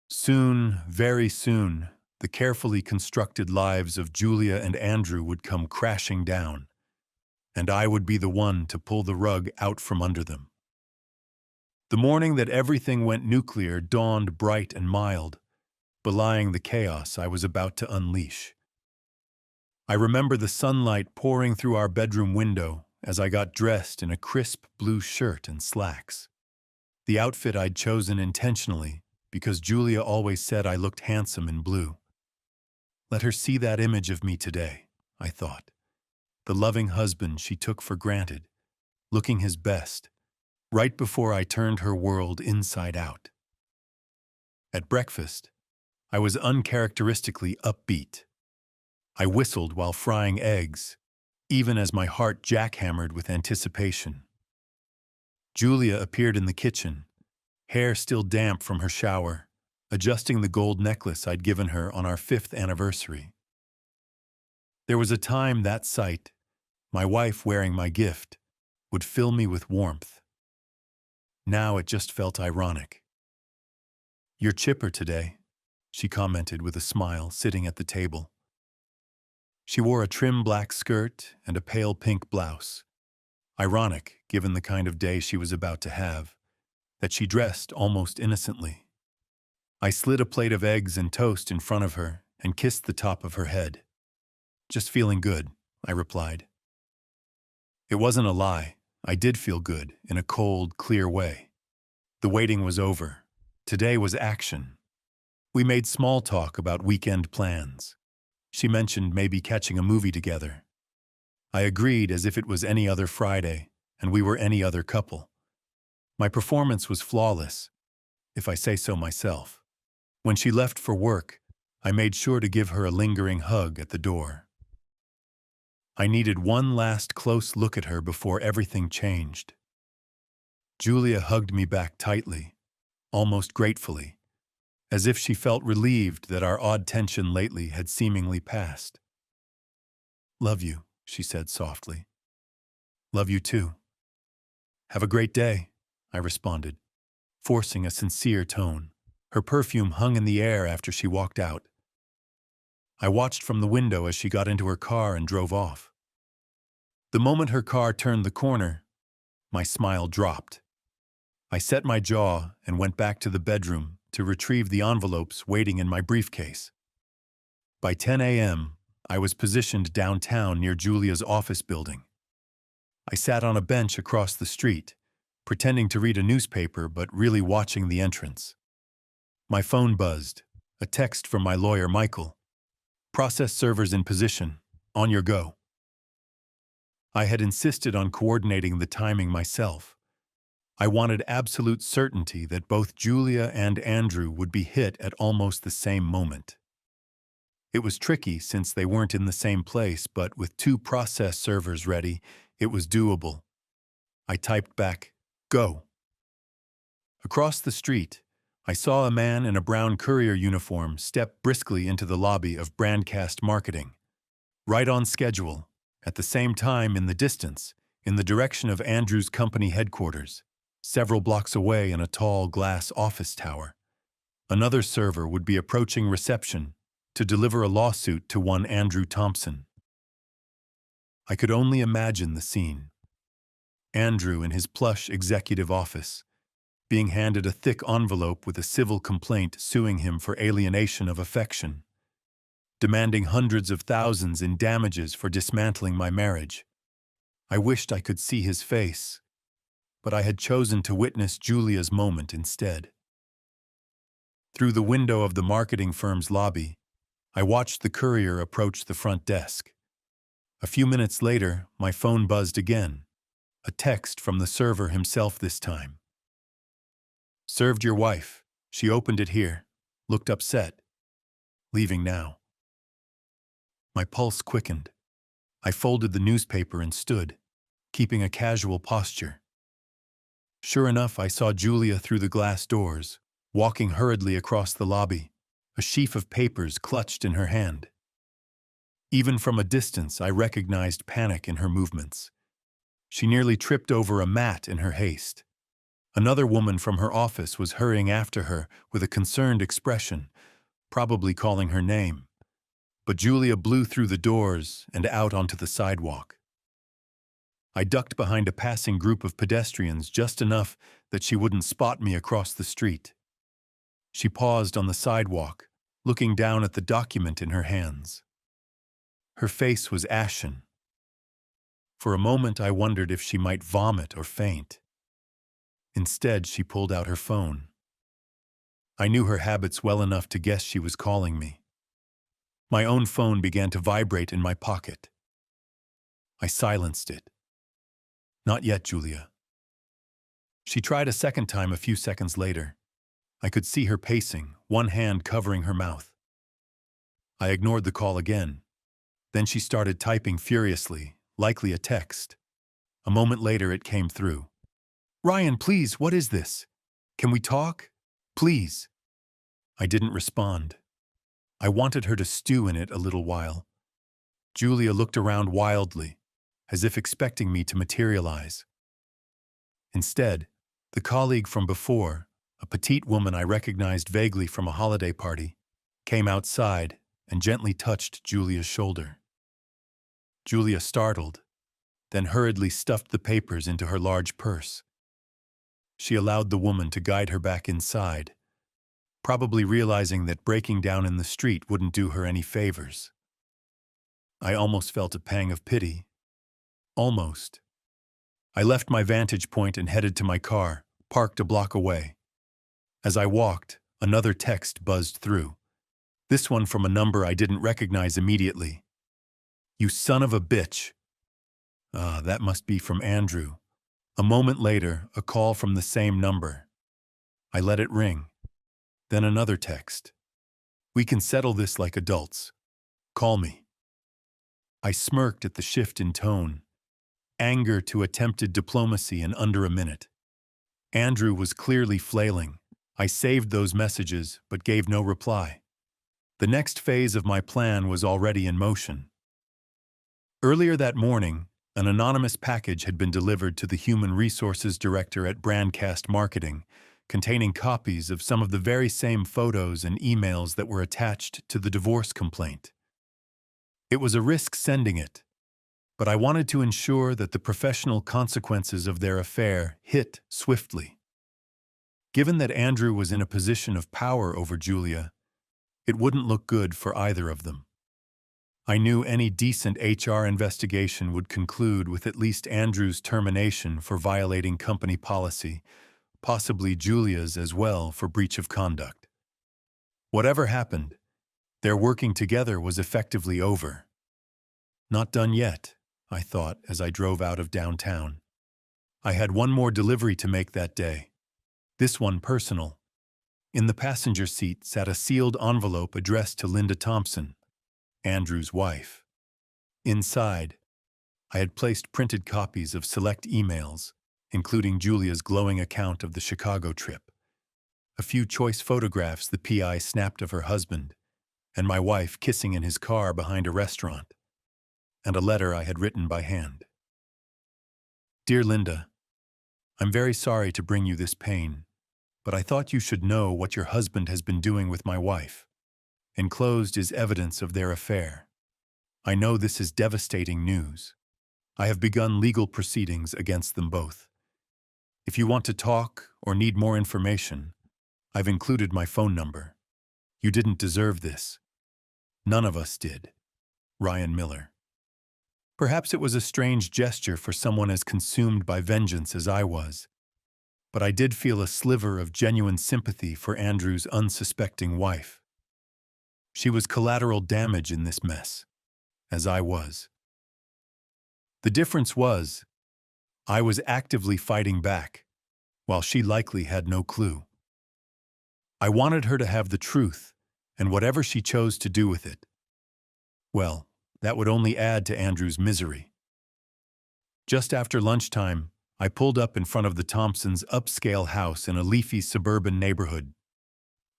Soon, very soon, the carefully constructed lives of Julia and Andrew would come crashing down, and I would be the one to pull the rug out from under them. The morning that everything went nuclear dawned bright and mild, belying the chaos I was about to unleash. I remember the sunlight pouring through our bedroom window as I got dressed in a crisp blue shirt and slacks. The outfit I'd chosen intentionally because Julia always said I looked handsome in blue. Let her see that image of me today, I thought. The loving husband she took for granted, looking his best, right before I turned her world inside out. At breakfast, I was uncharacteristically upbeat. I whistled while frying eggs, even as my heart jackhammered with anticipation. Julia appeared in the kitchen, hair still damp from her shower, adjusting the gold necklace I'd given her on our 5th anniversary. There was a time that sight, my wife wearing my gift, would fill me with warmth. Now it just felt ironic. You're chipper today, she commented with a smile, sitting at the table. She wore a trim black skirt and a pale pink blouse. Ironic, given the kind of day she was about to have, that she dressed almost innocently. I slid a plate of eggs and toast in front of her and kissed the top of her head. Just feeling good, I replied. It wasn't a lie. I did feel good, in a cold, clear way. The waiting was over. Today was action. We made small talk about weekend plans. She mentioned maybe catching a movie together. I agreed as if it was any other Friday, and we were any other couple. My performance was flawless, if I say so myself. When she left for work, I made sure to give her a lingering hug at the door. I needed one last close look at her before everything changed. Julia hugged me back tightly, almost gratefully, as if she felt relieved that our odd tension lately had seemingly passed. "Love you," she said softly. "Love you too." "Have a great day," I responded, forcing a sincere tone. Her perfume hung in the air after she walked out. I watched from the window as she got into her car and drove off. The moment her car turned the corner, my smile dropped. I set my jaw and went back to the bedroom to retrieve the envelopes waiting in my briefcase. By 10 a.m., I was positioned downtown near Julia's office building. I sat on a bench across the street, pretending to read a newspaper but really watching the entrance. My phone buzzed, a text from my lawyer, Michael. "Process servers in position. On your go." I had insisted on coordinating the timing myself. I wanted absolute certainty that both Julia and Andrew would be hit at almost the same moment. It was tricky since they weren't in the same place, but with 2 process servers ready, it was doable. I typed back, "Go." Across the street, I saw a man in a brown courier uniform step briskly into the lobby of Brandcast Marketing. Right on schedule, at the same time in the distance, in the direction of Andrew's company headquarters, several blocks away in a tall glass office tower. Another server would be approaching reception to deliver a lawsuit to one Andrew Thompson. I could only imagine the scene. Andrew in his plush executive office, being handed a thick envelope with a civil complaint suing him for alienation of affection, demanding hundreds of thousands in damages for dismantling my marriage. I wished I could see his face, but I had chosen to witness Julia's moment instead. Through the window of the marketing firm's lobby, I watched the courier approach the front desk. A few minutes later, my phone buzzed again, a text from the server himself this time. "Served your wife. She opened it here. Looked upset. Leaving now." My pulse quickened. I folded the newspaper and stood, keeping a casual posture. Sure enough, I saw Julia through the glass doors, walking hurriedly across the lobby, a sheaf of papers clutched in her hand. Even from a distance, I recognized panic in her movements. She nearly tripped over a mat in her haste. Another woman from her office was hurrying after her with a concerned expression, probably calling her name. But Julia blew through the doors and out onto the sidewalk. I ducked behind a passing group of pedestrians just enough that she wouldn't spot me across the street. She paused on the sidewalk, looking down at the document in her hands. Her face was ashen. For a moment I wondered if she might vomit or faint. Instead, she pulled out her phone. I knew her habits well enough to guess she was calling me. My own phone began to vibrate in my pocket. I silenced it. "Not yet, Julia." She tried a second time a few seconds later. I could see her pacing, one hand covering her mouth. I ignored the call again. Then she started typing furiously, likely a text. A moment later it came through. "Ryan, please, what is this? Can we talk? Please." I didn't respond. I wanted her to stew in it a little while. Julia looked around wildly, as if expecting me to materialize. Instead, the colleague from before, a petite woman I recognized vaguely from a holiday party, came outside and gently touched Julia's shoulder. Julia startled, then hurriedly stuffed the papers into her large purse. She allowed the woman to guide her back inside, probably realizing that breaking down in the street wouldn't do her any favors. I almost felt a pang of pity. Almost. I left my vantage point and headed to my car, parked a block away. As I walked, another text buzzed through. This one from a number I didn't recognize immediately. "You son of a bitch." Ah, that must be from Andrew. A moment later, a call from the same number. I let it ring. Then another text. "We can settle this like adults. Call me." I smirked at the shift in tone. Anger to attempted diplomacy in under a minute. Andrew was clearly flailing. I saved those messages, but gave no reply. The next phase of my plan was already in motion. Earlier that morning, an anonymous package had been delivered to the Human Resources Director at Brandcast Marketing, containing copies of some of the very same photos and emails that were attached to the divorce complaint. It was a risk sending it, but I wanted to ensure that the professional consequences of their affair hit swiftly. Given that Andrew was in a position of power over Julia, it wouldn't look good for either of them. I knew any decent HR investigation would conclude with at least Andrew's termination for violating company policy, possibly Julia's as well for breach of conduct. Whatever happened, their working together was effectively over. Not done yet, I thought as I drove out of downtown. I had one more delivery to make that day. This one personal. In the passenger seat sat a sealed envelope addressed to Linda Thompson, Andrew's wife. Inside, I had placed printed copies of select emails, including Julia's glowing account of the Chicago trip, a few choice photographs the PI snapped of her husband, and my wife kissing in his car behind a restaurant, and a letter I had written by hand. "Dear Linda, I'm very sorry to bring you this pain, but I thought you should know what your husband has been doing with my wife. Enclosed is evidence of their affair. I know this is devastating news. I have begun legal proceedings against them both. If you want to talk or need more information, I've included my phone number. You didn't deserve this. None of us did. Ryan Miller." Perhaps it was a strange gesture for someone as consumed by vengeance as I was, but I did feel a sliver of genuine sympathy for Andrew's unsuspecting wife. She was collateral damage in this mess, as I was. The difference was, I was actively fighting back, while she likely had no clue. I wanted her to have the truth, and whatever she chose to do with it, well, that would only add to Andrew's misery. Just after lunchtime, I pulled up in front of the Thompsons' upscale house in a leafy suburban neighborhood.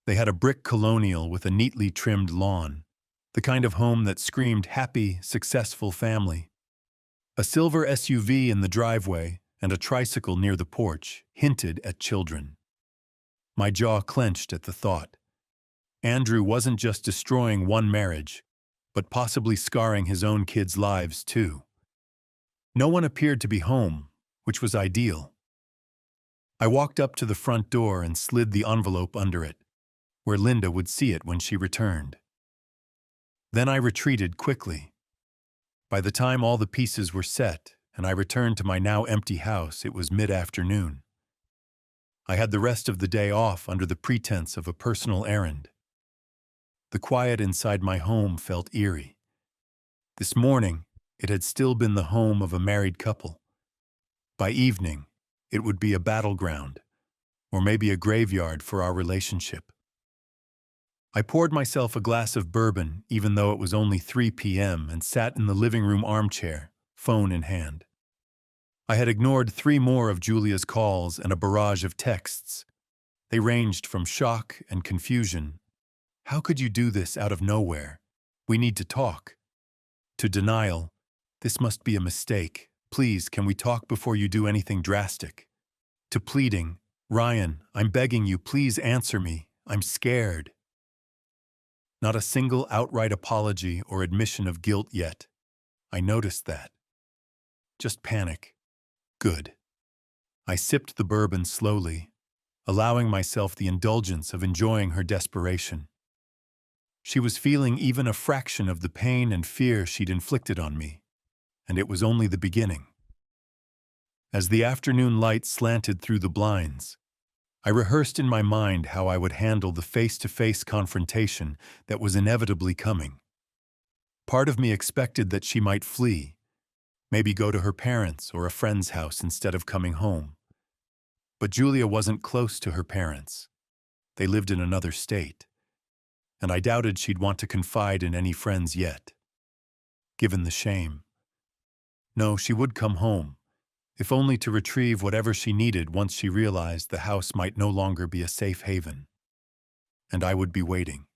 They had a brick colonial with a neatly trimmed lawn, the kind of home that screamed happy, successful family. A silver SUV in the driveway and a tricycle near the porch hinted at children. My jaw clenched at the thought. Andrew wasn't just destroying one marriage, but possibly scarring his own kids' lives too. No one appeared to be home, which was ideal. I walked up to the front door and slid the envelope under it, where Linda would see it when she returned. Then I retreated quickly. By the time all the pieces were set and I returned to my now empty house, it was mid-afternoon. I had the rest of the day off under the pretense of a personal errand. The quiet inside my home felt eerie. This morning, it had still been the home of a married couple. By evening, it would be a battleground, or maybe a graveyard for our relationship. I poured myself a glass of bourbon, even though it was only 3 p.m., and sat in the living room armchair, phone in hand. I had ignored 3 more of Julia's calls and a barrage of texts. They ranged from shock and confusion. "How could you do this out of nowhere? We need to talk." To denial, "This must be a mistake. Please, can we talk before you do anything drastic?" To pleading, "Ryan, I'm begging you, please answer me. I'm scared." Not a single outright apology or admission of guilt yet. I noticed that. Just panic. Good. I sipped the bourbon slowly, allowing myself the indulgence of enjoying her desperation. She was feeling even a fraction of the pain and fear she'd inflicted on me, and it was only the beginning. As the afternoon light slanted through the blinds, I rehearsed in my mind how I would handle the face-to-face confrontation that was inevitably coming. Part of me expected that she might flee, maybe go to her parents' or a friend's house instead of coming home. But Julia wasn't close to her parents. They lived in another state, and I doubted she'd want to confide in any friends yet, given the shame. No, she would come home, if only to retrieve whatever she needed once she realized the house might no longer be a safe haven. And I would be waiting.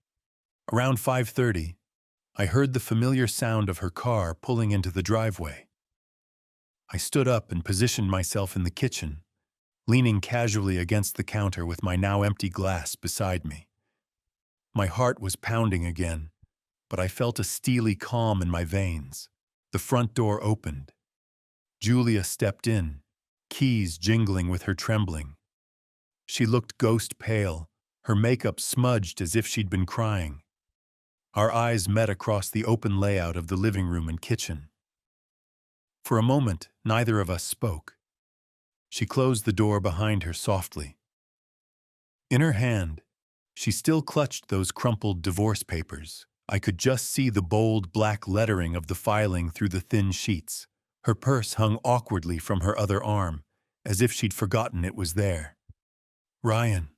Around 5:30, I heard the familiar sound of her car pulling into the driveway. I stood up and positioned myself in the kitchen, leaning casually against the counter with my now empty glass beside me. My heart was pounding again, but I felt a steely calm in my veins. The front door opened. Julia stepped in, keys jingling with her trembling. She looked ghost pale, her makeup smudged as if she'd been crying. Our eyes met across the open layout of the living room and kitchen. For a moment, neither of us spoke. She closed the door behind her softly. In her hand, she still clutched those crumpled divorce papers. I could just see the bold black lettering of the filing through the thin sheets. Her purse hung awkwardly from her other arm, as if she'd forgotten it was there. "Ryan,"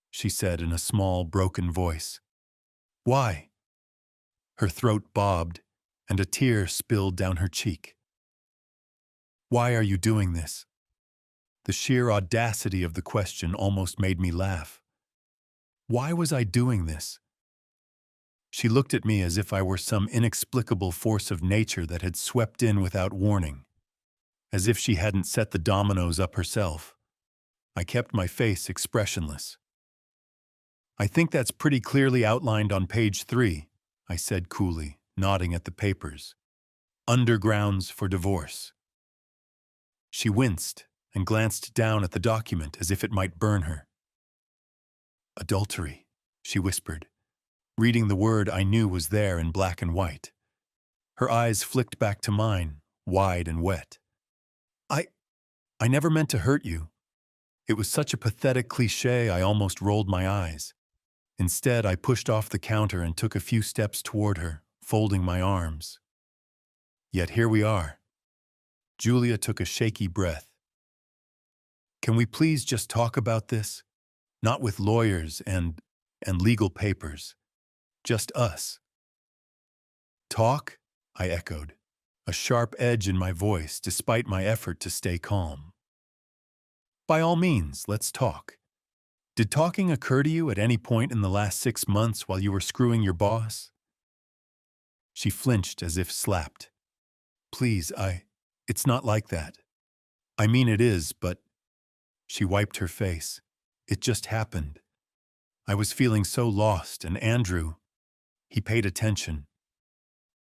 she said in a small, broken voice. "Why?" Her throat bobbed, and a tear spilled down her cheek. "Why are you doing this?" The sheer audacity of the question almost made me laugh. Why was I doing this? She looked at me as if I were some inexplicable force of nature that had swept in without warning, as if she hadn't set the dominoes up herself. I kept my face expressionless. "I think that's pretty clearly outlined on page 3, I said coolly, nodding at the papers. "Undergrounds for divorce." She winced and glanced down at the document as if it might burn her. "Adultery," she whispered, reading the word I knew was there in black and white. Her eyes flicked back to mine, wide and wet. I never meant to hurt you." It was such a pathetic cliché I almost rolled my eyes. Instead, I pushed off the counter and took a few steps toward her, folding my arms. Yet here we are. Julia took a shaky breath. "Can we please just talk about this? Not with lawyers and legal papers. Just us." "Talk?" I echoed, a sharp edge in my voice despite my effort to stay calm. "By all means, let's talk. Did talking occur to you at any point in the last 6 months while you were screwing your boss?" She flinched as if slapped. "Please, it's not like that. I mean it is, but..." She wiped her face. "It just happened. I was feeling so lost, and Andrew, he paid attention.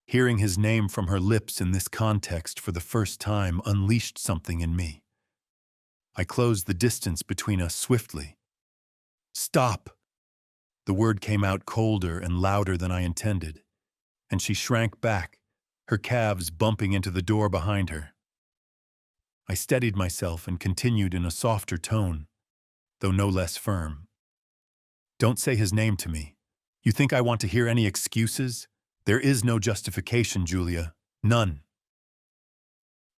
Hearing his name from her lips in this context for the first time unleashed something in me. I closed the distance between us swiftly. "Stop!" The word came out colder and louder than I intended, and she shrank back, her calves bumping into the door behind her. I steadied myself and continued in a softer tone, though no less firm. "Don't say his name to me. You think I want to hear any excuses? There is no justification, Julia. None."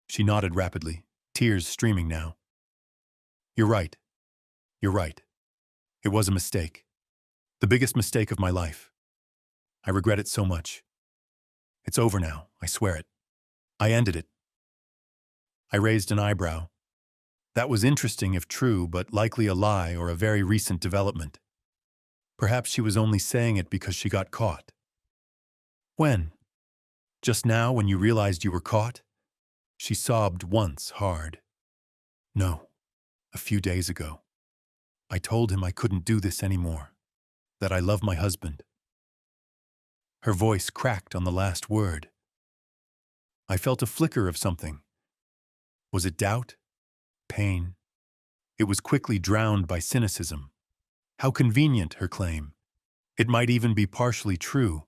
She nodded rapidly, tears streaming now. "You're right. You're right. It was a mistake. The biggest mistake of my life. I regret it so much. It's over now, I swear it. I ended it." I raised an eyebrow. That was interesting if true, but likely a lie or a very recent development. Perhaps she was only saying it because she got caught. "When? Just now when you realized you were caught?" She sobbed once hard. "No, a few days ago. I told him I couldn't do this anymore, that I love my husband." Her voice cracked on the last word. I felt a flicker of something. Was it doubt? Pain? It was quickly drowned by cynicism. How convenient, her claim. It might even be partially true.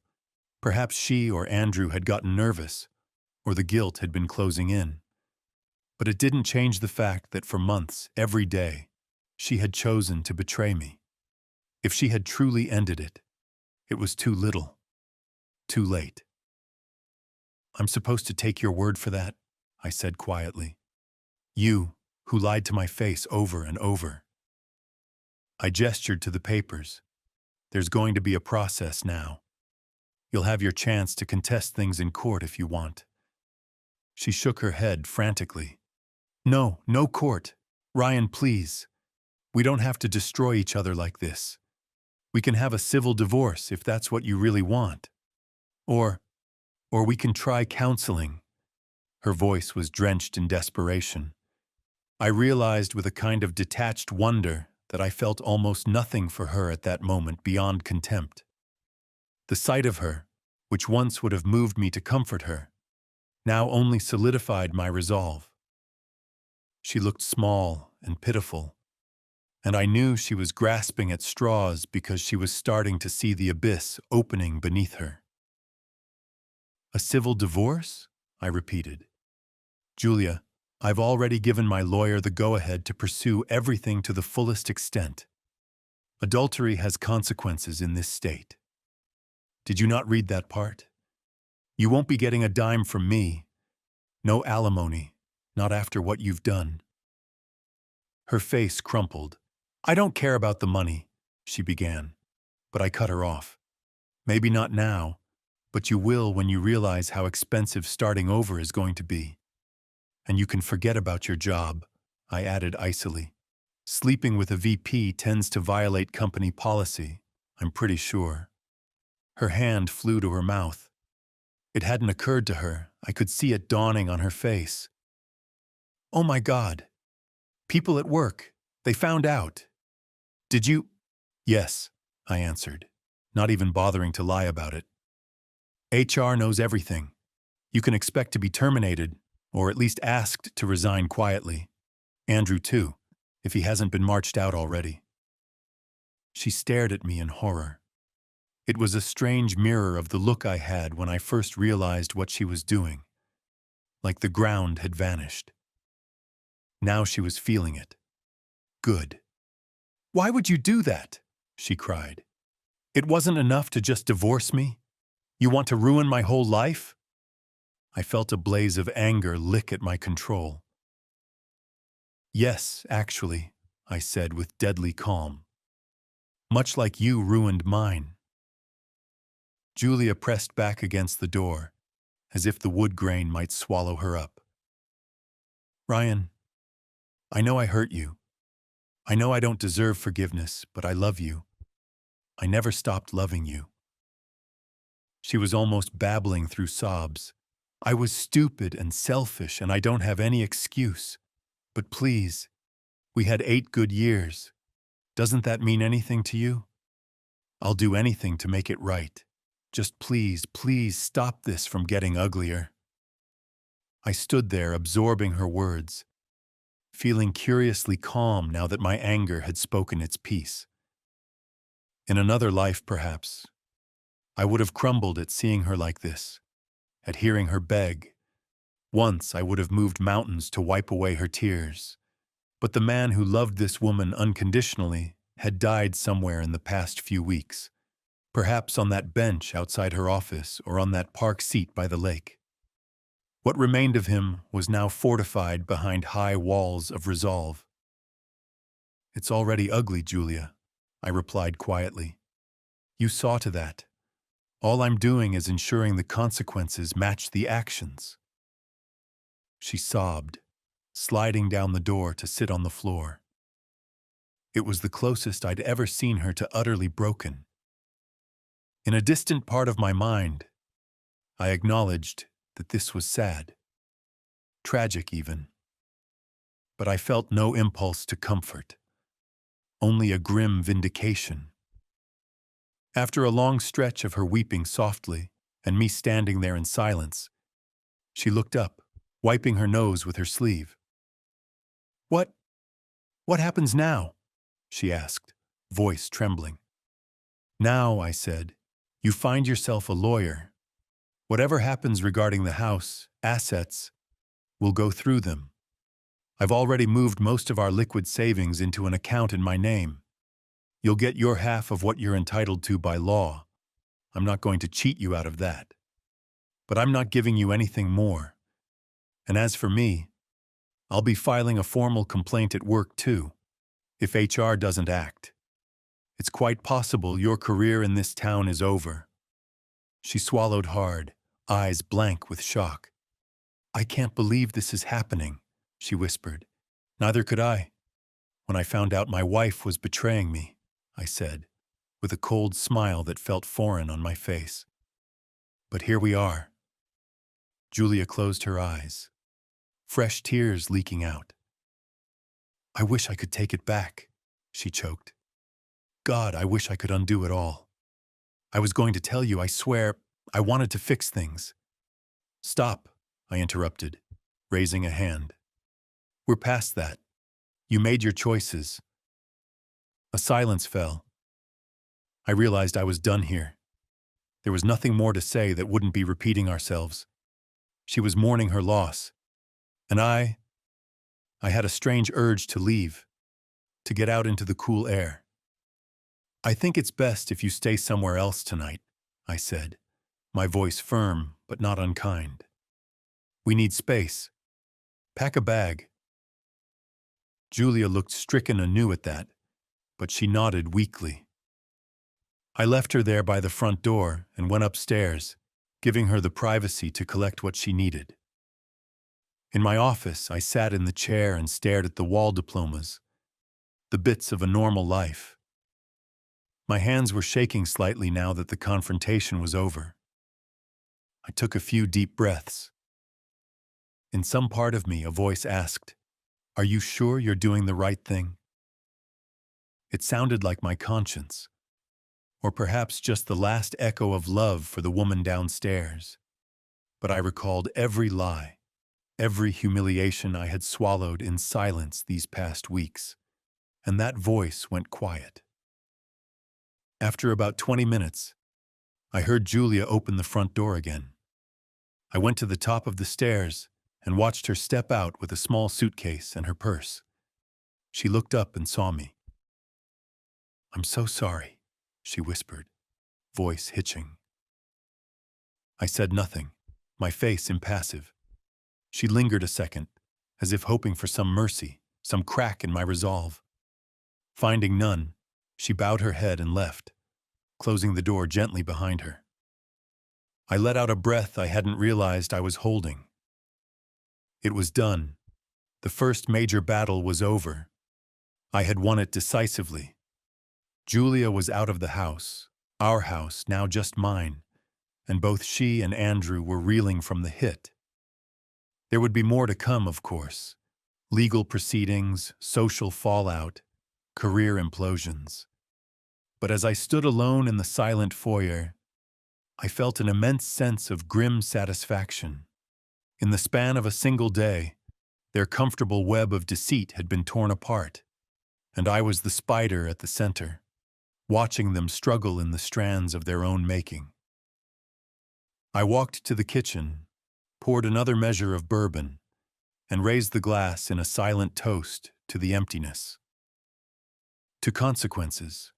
Perhaps she or Andrew had gotten nervous, or the guilt had been closing in. But it didn't change the fact that for months, every day, she had chosen to betray me. If she had truly ended it, it was too little, too late. "I'm supposed to take your word for that?" I said quietly. "You, who lied to my face over and over." I gestured to the papers. "There's going to be a process now. You'll have your chance to contest things in court if you want." She shook her head frantically. "No, no court. Ryan, please. We don't have to destroy each other like this. We can have a civil divorce if that's what you really want. Or we can try counseling." Her voice was drenched in desperation. I realized with a kind of detached wonder that I felt almost nothing for her at that moment beyond contempt. The sight of her, which once would have moved me to comfort her, now only solidified my resolve. She looked small and pitiful, and I knew she was grasping at straws because she was starting to see the abyss opening beneath her. "A civil divorce?" I repeated. "Julia, I've already given my lawyer the go-ahead to pursue everything to the fullest extent. Adultery has consequences in this state. Did you not read that part? You won't be getting a dime from me. No alimony, not after what you've done." Her face crumpled. "I don't care about the money," she began, but I cut her off. "Maybe not now, but you will when you realize how expensive starting over is going to be. And you can forget about your job," I added icily. "Sleeping with a VP tends to violate company policy, I'm pretty sure." Her hand flew to her mouth. It hadn't occurred to her. I could see it dawning on her face. "Oh my God. People at work. They found out. Did you—" "Yes," I answered, not even bothering to lie about it. "HR knows everything. You can expect to be terminated, or at least asked to resign quietly. Andrew too, if he hasn't been marched out already." She stared at me in horror. It was a strange mirror of the look I had when I first realized what she was doing. Like the ground had vanished. Now she was feeling it. Good. "Why would you do that?" she cried. "It wasn't enough to just divorce me? You want to ruin my whole life?" I felt a blaze of anger lick at my control. "Yes, actually," I said with deadly calm. "Much like you ruined mine." Julia pressed back against the door, as if the wood grain might swallow her up. "Ryan, I know I hurt you. I know I don't deserve forgiveness, but I love you. I never stopped loving you." She was almost babbling through sobs. "I was stupid and selfish, and I don't have any excuse. But please, we had 8 good years. Doesn't that mean anything to you? I'll do anything to make it right. Just please, please stop this from getting uglier." I stood there absorbing her words, feeling curiously calm now that my anger had spoken its piece. In another life, perhaps, I would have crumbled at seeing her like this, at hearing her beg. Once I would have moved mountains to wipe away her tears. But the man who loved this woman unconditionally had died somewhere in the past few weeks, perhaps on that bench outside her office or on that park seat by the lake. What remained of him was now fortified behind high walls of resolve. "It's already ugly, Julia," I replied quietly. "You saw to that. All I'm doing is ensuring the consequences match the actions." She sobbed, sliding down the door to sit on the floor. It was the closest I'd ever seen her to utterly broken. In a distant part of my mind, I acknowledged that this was sad, tragic even. But I felt no impulse to comfort, only a grim vindication. After a long stretch of her weeping softly and me standing there in silence, she looked up, wiping her nose with her sleeve. What happens now?" she asked, voice trembling. Now, I said, you find yourself a lawyer. Whatever happens regarding the house, assets, we'll go through them. I've already moved most of our liquid savings into an account in my name. You'll get your half of what you're entitled to by law. I'm not going to cheat you out of that. But I'm not giving you anything more. And as for me, I'll be filing a formal complaint at work too, if HR doesn't act. It's quite possible your career in this town is over. She swallowed hard, eyes blank with shock. I can't believe this is happening, she whispered. Neither could I. When I found out my wife was betraying me, I said, with a cold smile that felt foreign on my face. But here we are. Julia closed her eyes, fresh tears leaking out. I wish I could take it back, she choked. God, I wish I could undo it all. I was going to tell you, I swear, I wanted to fix things. Stop, I interrupted, raising a hand. We're past that. You made your choices. A silence fell. I realized I was done here. There was nothing more to say that wouldn't be repeating ourselves. She was mourning her loss. And I had a strange urge to leave, to get out into the cool air. I think it's best if you stay somewhere else tonight, I said, my voice firm but not unkind. We need space. Pack a bag. Julia looked stricken anew at that, but she nodded weakly. I left her there by the front door and went upstairs, giving her the privacy to collect what she needed. In my office, I sat in the chair and stared at the wall diplomas, the bits of a normal life. My hands were shaking slightly now that the confrontation was over. I took a few deep breaths. In some part of me, a voice asked, "Are you sure you're doing the right thing?" It sounded like my conscience, or perhaps just the last echo of love for the woman downstairs. But I recalled every lie, every humiliation I had swallowed in silence these past weeks, and that voice went quiet. After about 20 minutes, I heard Julia open the front door again. I went to the top of the stairs and watched her step out with a small suitcase and her purse. She looked up and saw me. "I'm so sorry," she whispered, voice hitching. I said nothing, my face impassive. She lingered a second, as if hoping for some mercy, some crack in my resolve. Finding none, she bowed her head and left, closing the door gently behind her. I let out a breath I hadn't realized I was holding. It was done. The first major battle was over. I had won it decisively. Julia was out of the house, our house, now just mine, and both she and Andrew were reeling from the hit. There would be more to come, of course. Legal proceedings, social fallout, career implosions. But as I stood alone in the silent foyer, I felt an immense sense of grim satisfaction. In the span of a single day, their comfortable web of deceit had been torn apart, and I was the spider at the center, watching them struggle in the strands of their own making. I walked to the kitchen, poured another measure of bourbon, and raised the glass in a silent toast to the emptiness. To consequences.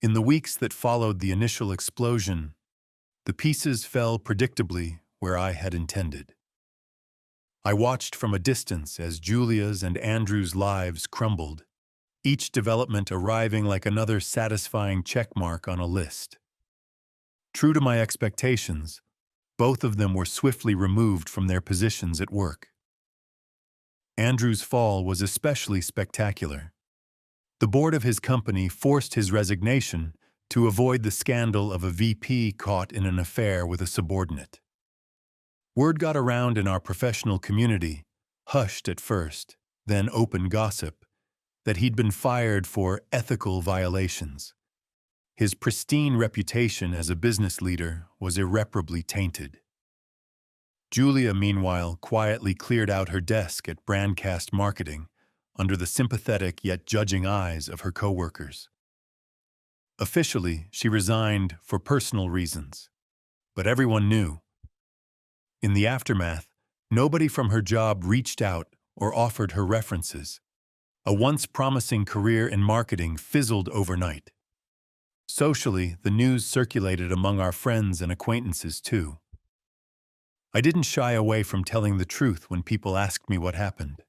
In the weeks that followed the initial explosion, the pieces fell predictably where I had intended. I watched from a distance as Julia's and Andrew's lives crumbled, each development arriving like another satisfying checkmark on a list. True to my expectations, both of them were swiftly removed from their positions at work. Andrew's fall was especially spectacular. The board of his company forced his resignation to avoid the scandal of a VP caught in an affair with a subordinate. Word got around in our professional community, hushed at first, then open gossip, that he'd been fired for ethical violations. His pristine reputation as a business leader was irreparably tainted. Julia, meanwhile, quietly cleared out her desk at Brandcast Marketing under the sympathetic yet judging eyes of her coworkers. Officially, she resigned for personal reasons. But everyone knew. In the aftermath, nobody from her job reached out or offered her references. A once promising career in marketing fizzled overnight. Socially, the news circulated among our friends and acquaintances too. I didn't shy away from telling the truth when people asked me what happened.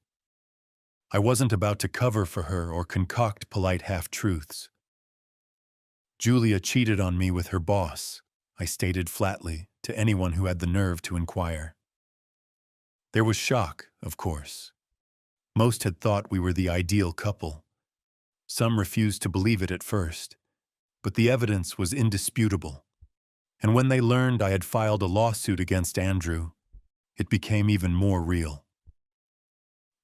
I wasn't about to cover for her or concoct polite half-truths. Julia cheated on me with her boss, I stated flatly to anyone who had the nerve to inquire. There was shock, of course. Most had thought we were the ideal couple. Some refused to believe it at first, but the evidence was indisputable. And when they learned I had filed a lawsuit against Andrew, it became even more real.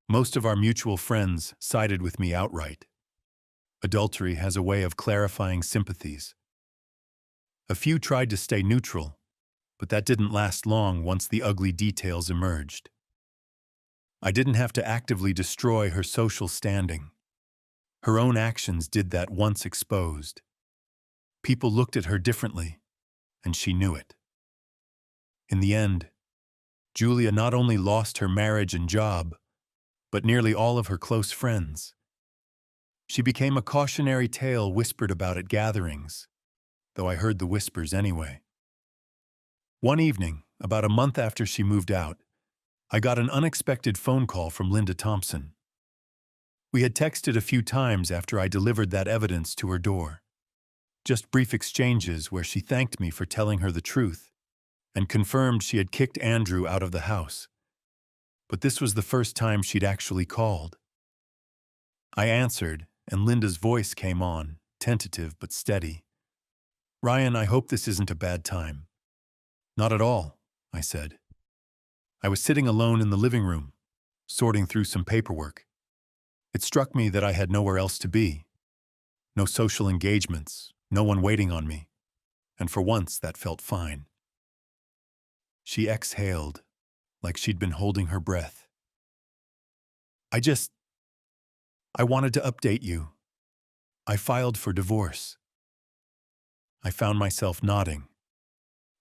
Most of our mutual friends sided with me outright. Adultery has a way of clarifying sympathies. A few tried to stay neutral, but that didn't last long once the ugly details emerged. I didn't have to actively destroy her social standing. Her own actions did that once exposed. People looked at her differently, and she knew it. In the end, Julia not only lost her marriage and job, but nearly all of her close friends. She became a cautionary tale whispered about at gatherings, though I heard the whispers anyway. One evening, about a month after she moved out, I got an unexpected phone call from Linda Thompson. We had texted a few times after I delivered that evidence to her door. Just brief exchanges where she thanked me for telling her the truth and confirmed she had kicked Andrew out of the house. But this was the first time she'd actually called. I answered, and Linda's voice came on, tentative but steady. "Ryan, I hope this isn't a bad time." "Not at all," I said. I was sitting alone in the living room, sorting through some paperwork. It struck me that I had nowhere else to be. No social engagements, no one waiting on me. And for once, that felt fine. She exhaled, like she'd been holding her breath. I wanted to update you. I filed for divorce." I found myself nodding.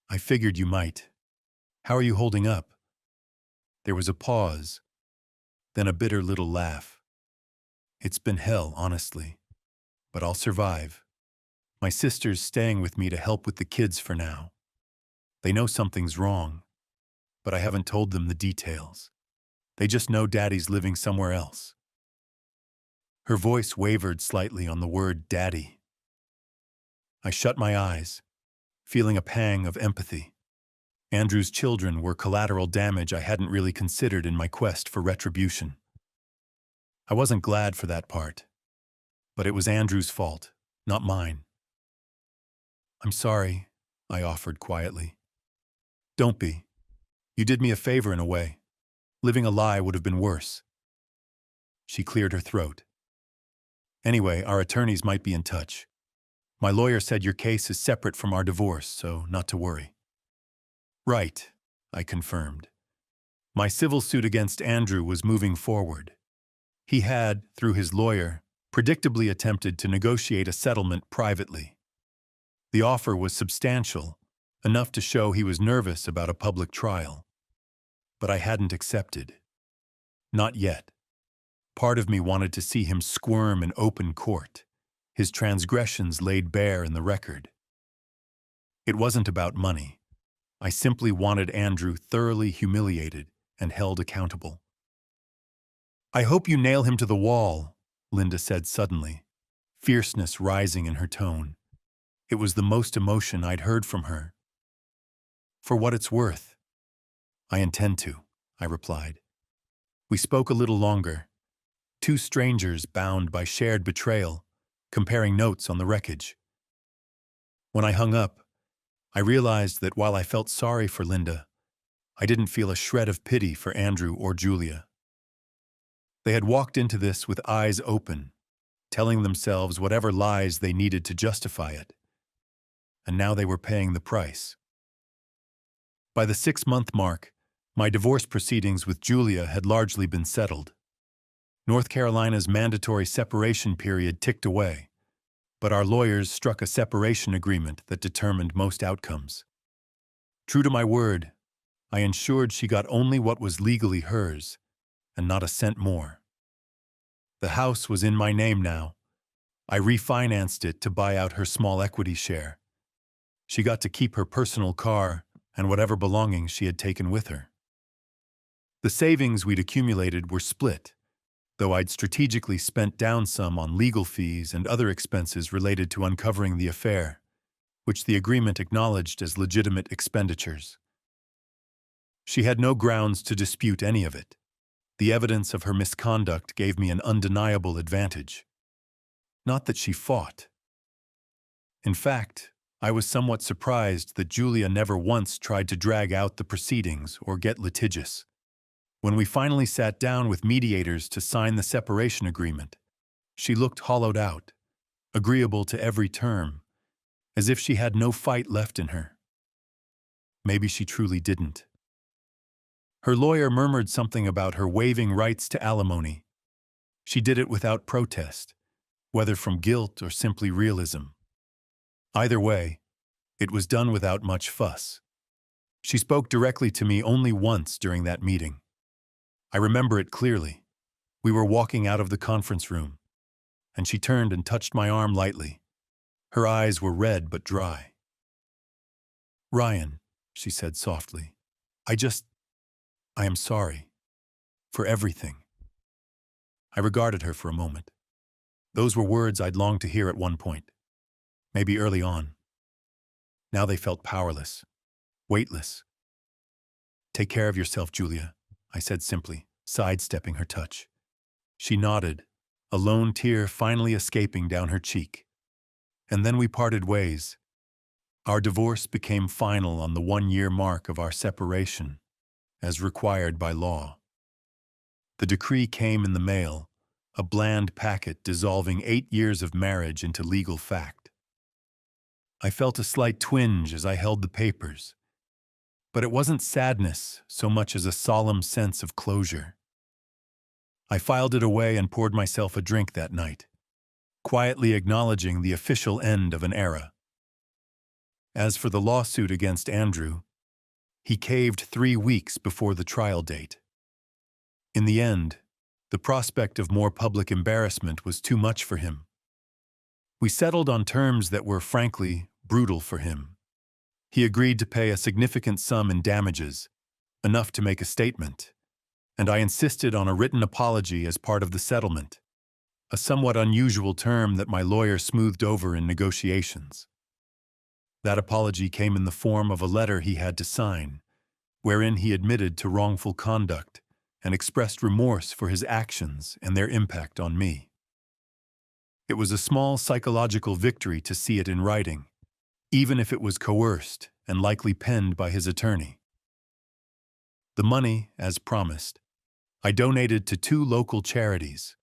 "I figured you might. How are you holding up?" There was a pause, then a bitter little laugh. "It's been hell, honestly, but I'll survive. My sister's staying with me to help with the kids for now. They know something's wrong, but I haven't told them the details. They just know Daddy's living somewhere else." Her voice wavered slightly on the word Daddy. I shut my eyes, feeling a pang of empathy. Andrew's children were collateral damage I hadn't really considered in my quest for retribution. I wasn't glad for that part, but it was Andrew's fault, not mine. "I'm sorry," I offered quietly. "Don't be. You did me a favor in a way. Living a lie would have been worse." She cleared her throat. "Anyway, our attorneys might be in touch. My lawyer said your case is separate from our divorce, so not to worry." "Right," I confirmed. My civil suit against Andrew was moving forward. He had, through his lawyer, predictably attempted to negotiate a settlement privately. The offer was substantial, enough to show he was nervous about a public trial. But I hadn't accepted. Not yet. Part of me wanted to see him squirm in open court, his transgressions laid bare in the record. It wasn't about money. I simply wanted Andrew thoroughly humiliated and held accountable. "I hope you nail him to the wall," Linda said suddenly, fierceness rising in her tone. It was the most emotion I'd heard from her. "For what it's worth." "I intend to," I replied. We spoke a little longer, two strangers bound by shared betrayal, comparing notes on the wreckage. When I hung up, I realized that while I felt sorry for Linda, I didn't feel a shred of pity for Andrew or Julia. They had walked into this with eyes open, telling themselves whatever lies they needed to justify it. And now they were paying the price. By the 6-month mark, my divorce proceedings with Julia had largely been settled. North Carolina's mandatory separation period ticked away, but our lawyers struck a separation agreement that determined most outcomes. True to my word, I ensured she got only what was legally hers, and not a cent more. The house was in my name now. I refinanced it to buy out her small equity share. She got to keep her personal car and whatever belongings she had taken with her. The savings we'd accumulated were split, though I'd strategically spent down some on legal fees and other expenses related to uncovering the affair, which the agreement acknowledged as legitimate expenditures. She had no grounds to dispute any of it. The evidence of her misconduct gave me an undeniable advantage. Not that she fought. In fact, I was somewhat surprised that Julia never once tried to drag out the proceedings or get litigious. When we finally sat down with mediators to sign the separation agreement, she looked hollowed out, agreeable to every term, as if she had no fight left in her. Maybe she truly didn't. Her lawyer murmured something about her waiving rights to alimony. She did it without protest, whether from guilt or simply realism. Either way, it was done without much fuss. She spoke directly to me only once during that meeting. I remember it clearly. We were walking out of the conference room, and she turned and touched my arm lightly. Her eyes were red but dry. "Ryan," she said softly, I am sorry. For everything." I regarded her for a moment. Those were words I'd longed to hear at one point, maybe early on. Now they felt powerless, weightless. "Take care of yourself, Julia," I said simply, sidestepping her touch. She nodded, a lone tear finally escaping down her cheek. And then we parted ways. Our divorce became final on the 1-year mark of our separation, as required by law. The decree came in the mail, a bland packet dissolving 8 years of marriage into legal fact. I felt a slight twinge as I held the papers, but it wasn't sadness so much as a solemn sense of closure. I filed it away and poured myself a drink that night, quietly acknowledging the official end of an era. As for the lawsuit against Andrew, he caved 3 weeks before the trial date. In the end, the prospect of more public embarrassment was too much for him. We settled on terms that were, frankly, brutal for him. He agreed to pay a significant sum in damages, enough to make a statement, and I insisted on a written apology as part of the settlement, a somewhat unusual term that my lawyer smoothed over in negotiations. That apology came in the form of a letter he had to sign, wherein he admitted to wrongful conduct and expressed remorse for his actions and their impact on me. It was a small psychological victory to see it in writing, even if it was coerced and likely penned by his attorney. The money, as promised, I donated to 2 local charities,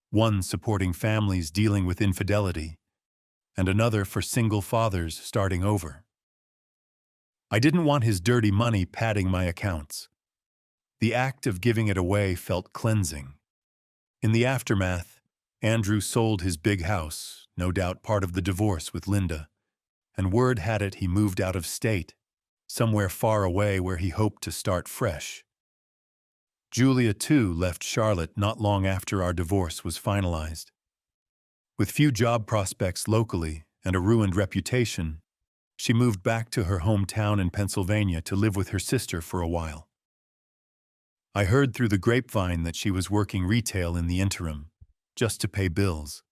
one supporting families dealing with infidelity, and another for single fathers starting over. I didn't want his dirty money padding my accounts. The act of giving it away felt cleansing. In the aftermath, Andrew sold his big house, no doubt part of the divorce with Linda, and word had it he moved out of state, somewhere far away where he hoped to start fresh. Julia, too, left Charlotte not long after our divorce was finalized. With few job prospects locally and a ruined reputation, she moved back to her hometown in Pennsylvania to live with her sister for a while. I heard through the grapevine that she was working retail in the interim, just to pay bills.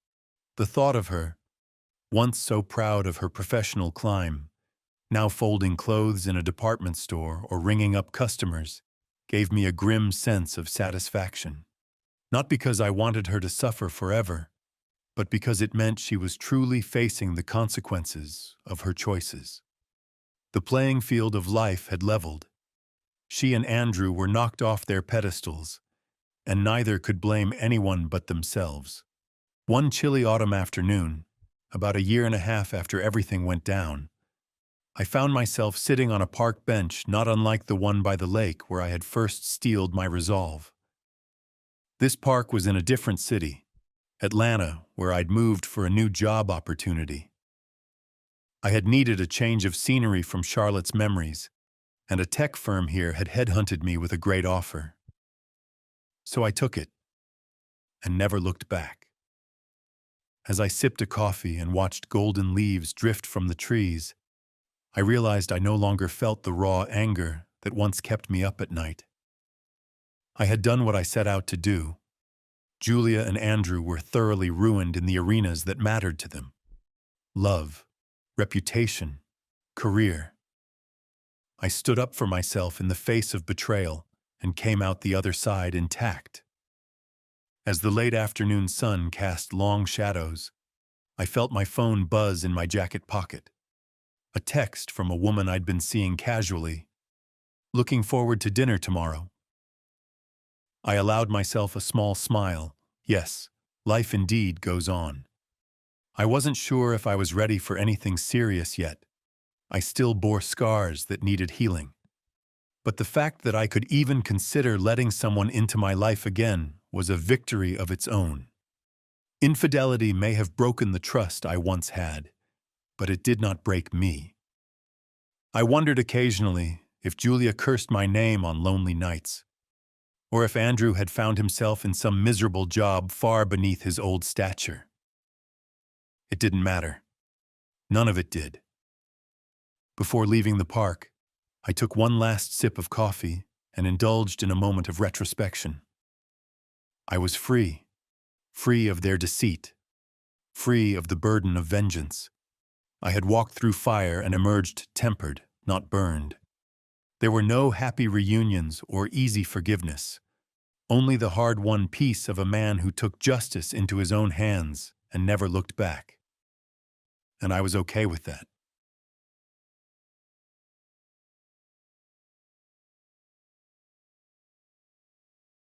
The thought of her, once so proud of her professional climb, now folding clothes in a department store or ringing up customers, gave me a grim sense of satisfaction. Not because I wanted her to suffer forever, but because it meant she was truly facing the consequences of her choices. The playing field of life had leveled. She and Andrew were knocked off their pedestals, and neither could blame anyone but themselves. One chilly autumn afternoon, about 1.5 years after everything went down, I found myself sitting on a park bench not unlike the one by the lake where I had first steeled my resolve. This park was in a different city, Atlanta, where I'd moved for a new job opportunity. I had needed a change of scenery from Charlotte's memories, and a tech firm here had headhunted me with a great offer. So I took it, and never looked back. As I sipped a coffee and watched golden leaves drift from the trees, I realized I no longer felt the raw anger that once kept me up at night. I had done what I set out to do. Julia and Andrew were thoroughly ruined in the arenas that mattered to them: love, reputation, career. I stood up for myself in the face of betrayal and came out the other side intact. As the late afternoon sun cast long shadows, I felt my phone buzz in my jacket pocket. A text from a woman I'd been seeing casually. "Looking forward to dinner tomorrow." I allowed myself a small smile. Yes, life indeed goes on. I wasn't sure if I was ready for anything serious yet. I still bore scars that needed healing. But the fact that I could even consider letting someone into my life again was a victory of its own. Infidelity may have broken the trust I once had, but it did not break me. I wondered occasionally if Julia cursed my name on lonely nights, or if Andrew had found himself in some miserable job far beneath his old stature. It didn't matter. None of it did. Before leaving the park, I took one last sip of coffee and indulged in a moment of retrospection. I was free of their deceit, free of the burden of vengeance. I had walked through fire and emerged tempered, not burned. There were no happy reunions or easy forgiveness, only the hard-won peace of a man who took justice into his own hands and never looked back. And I was okay with that.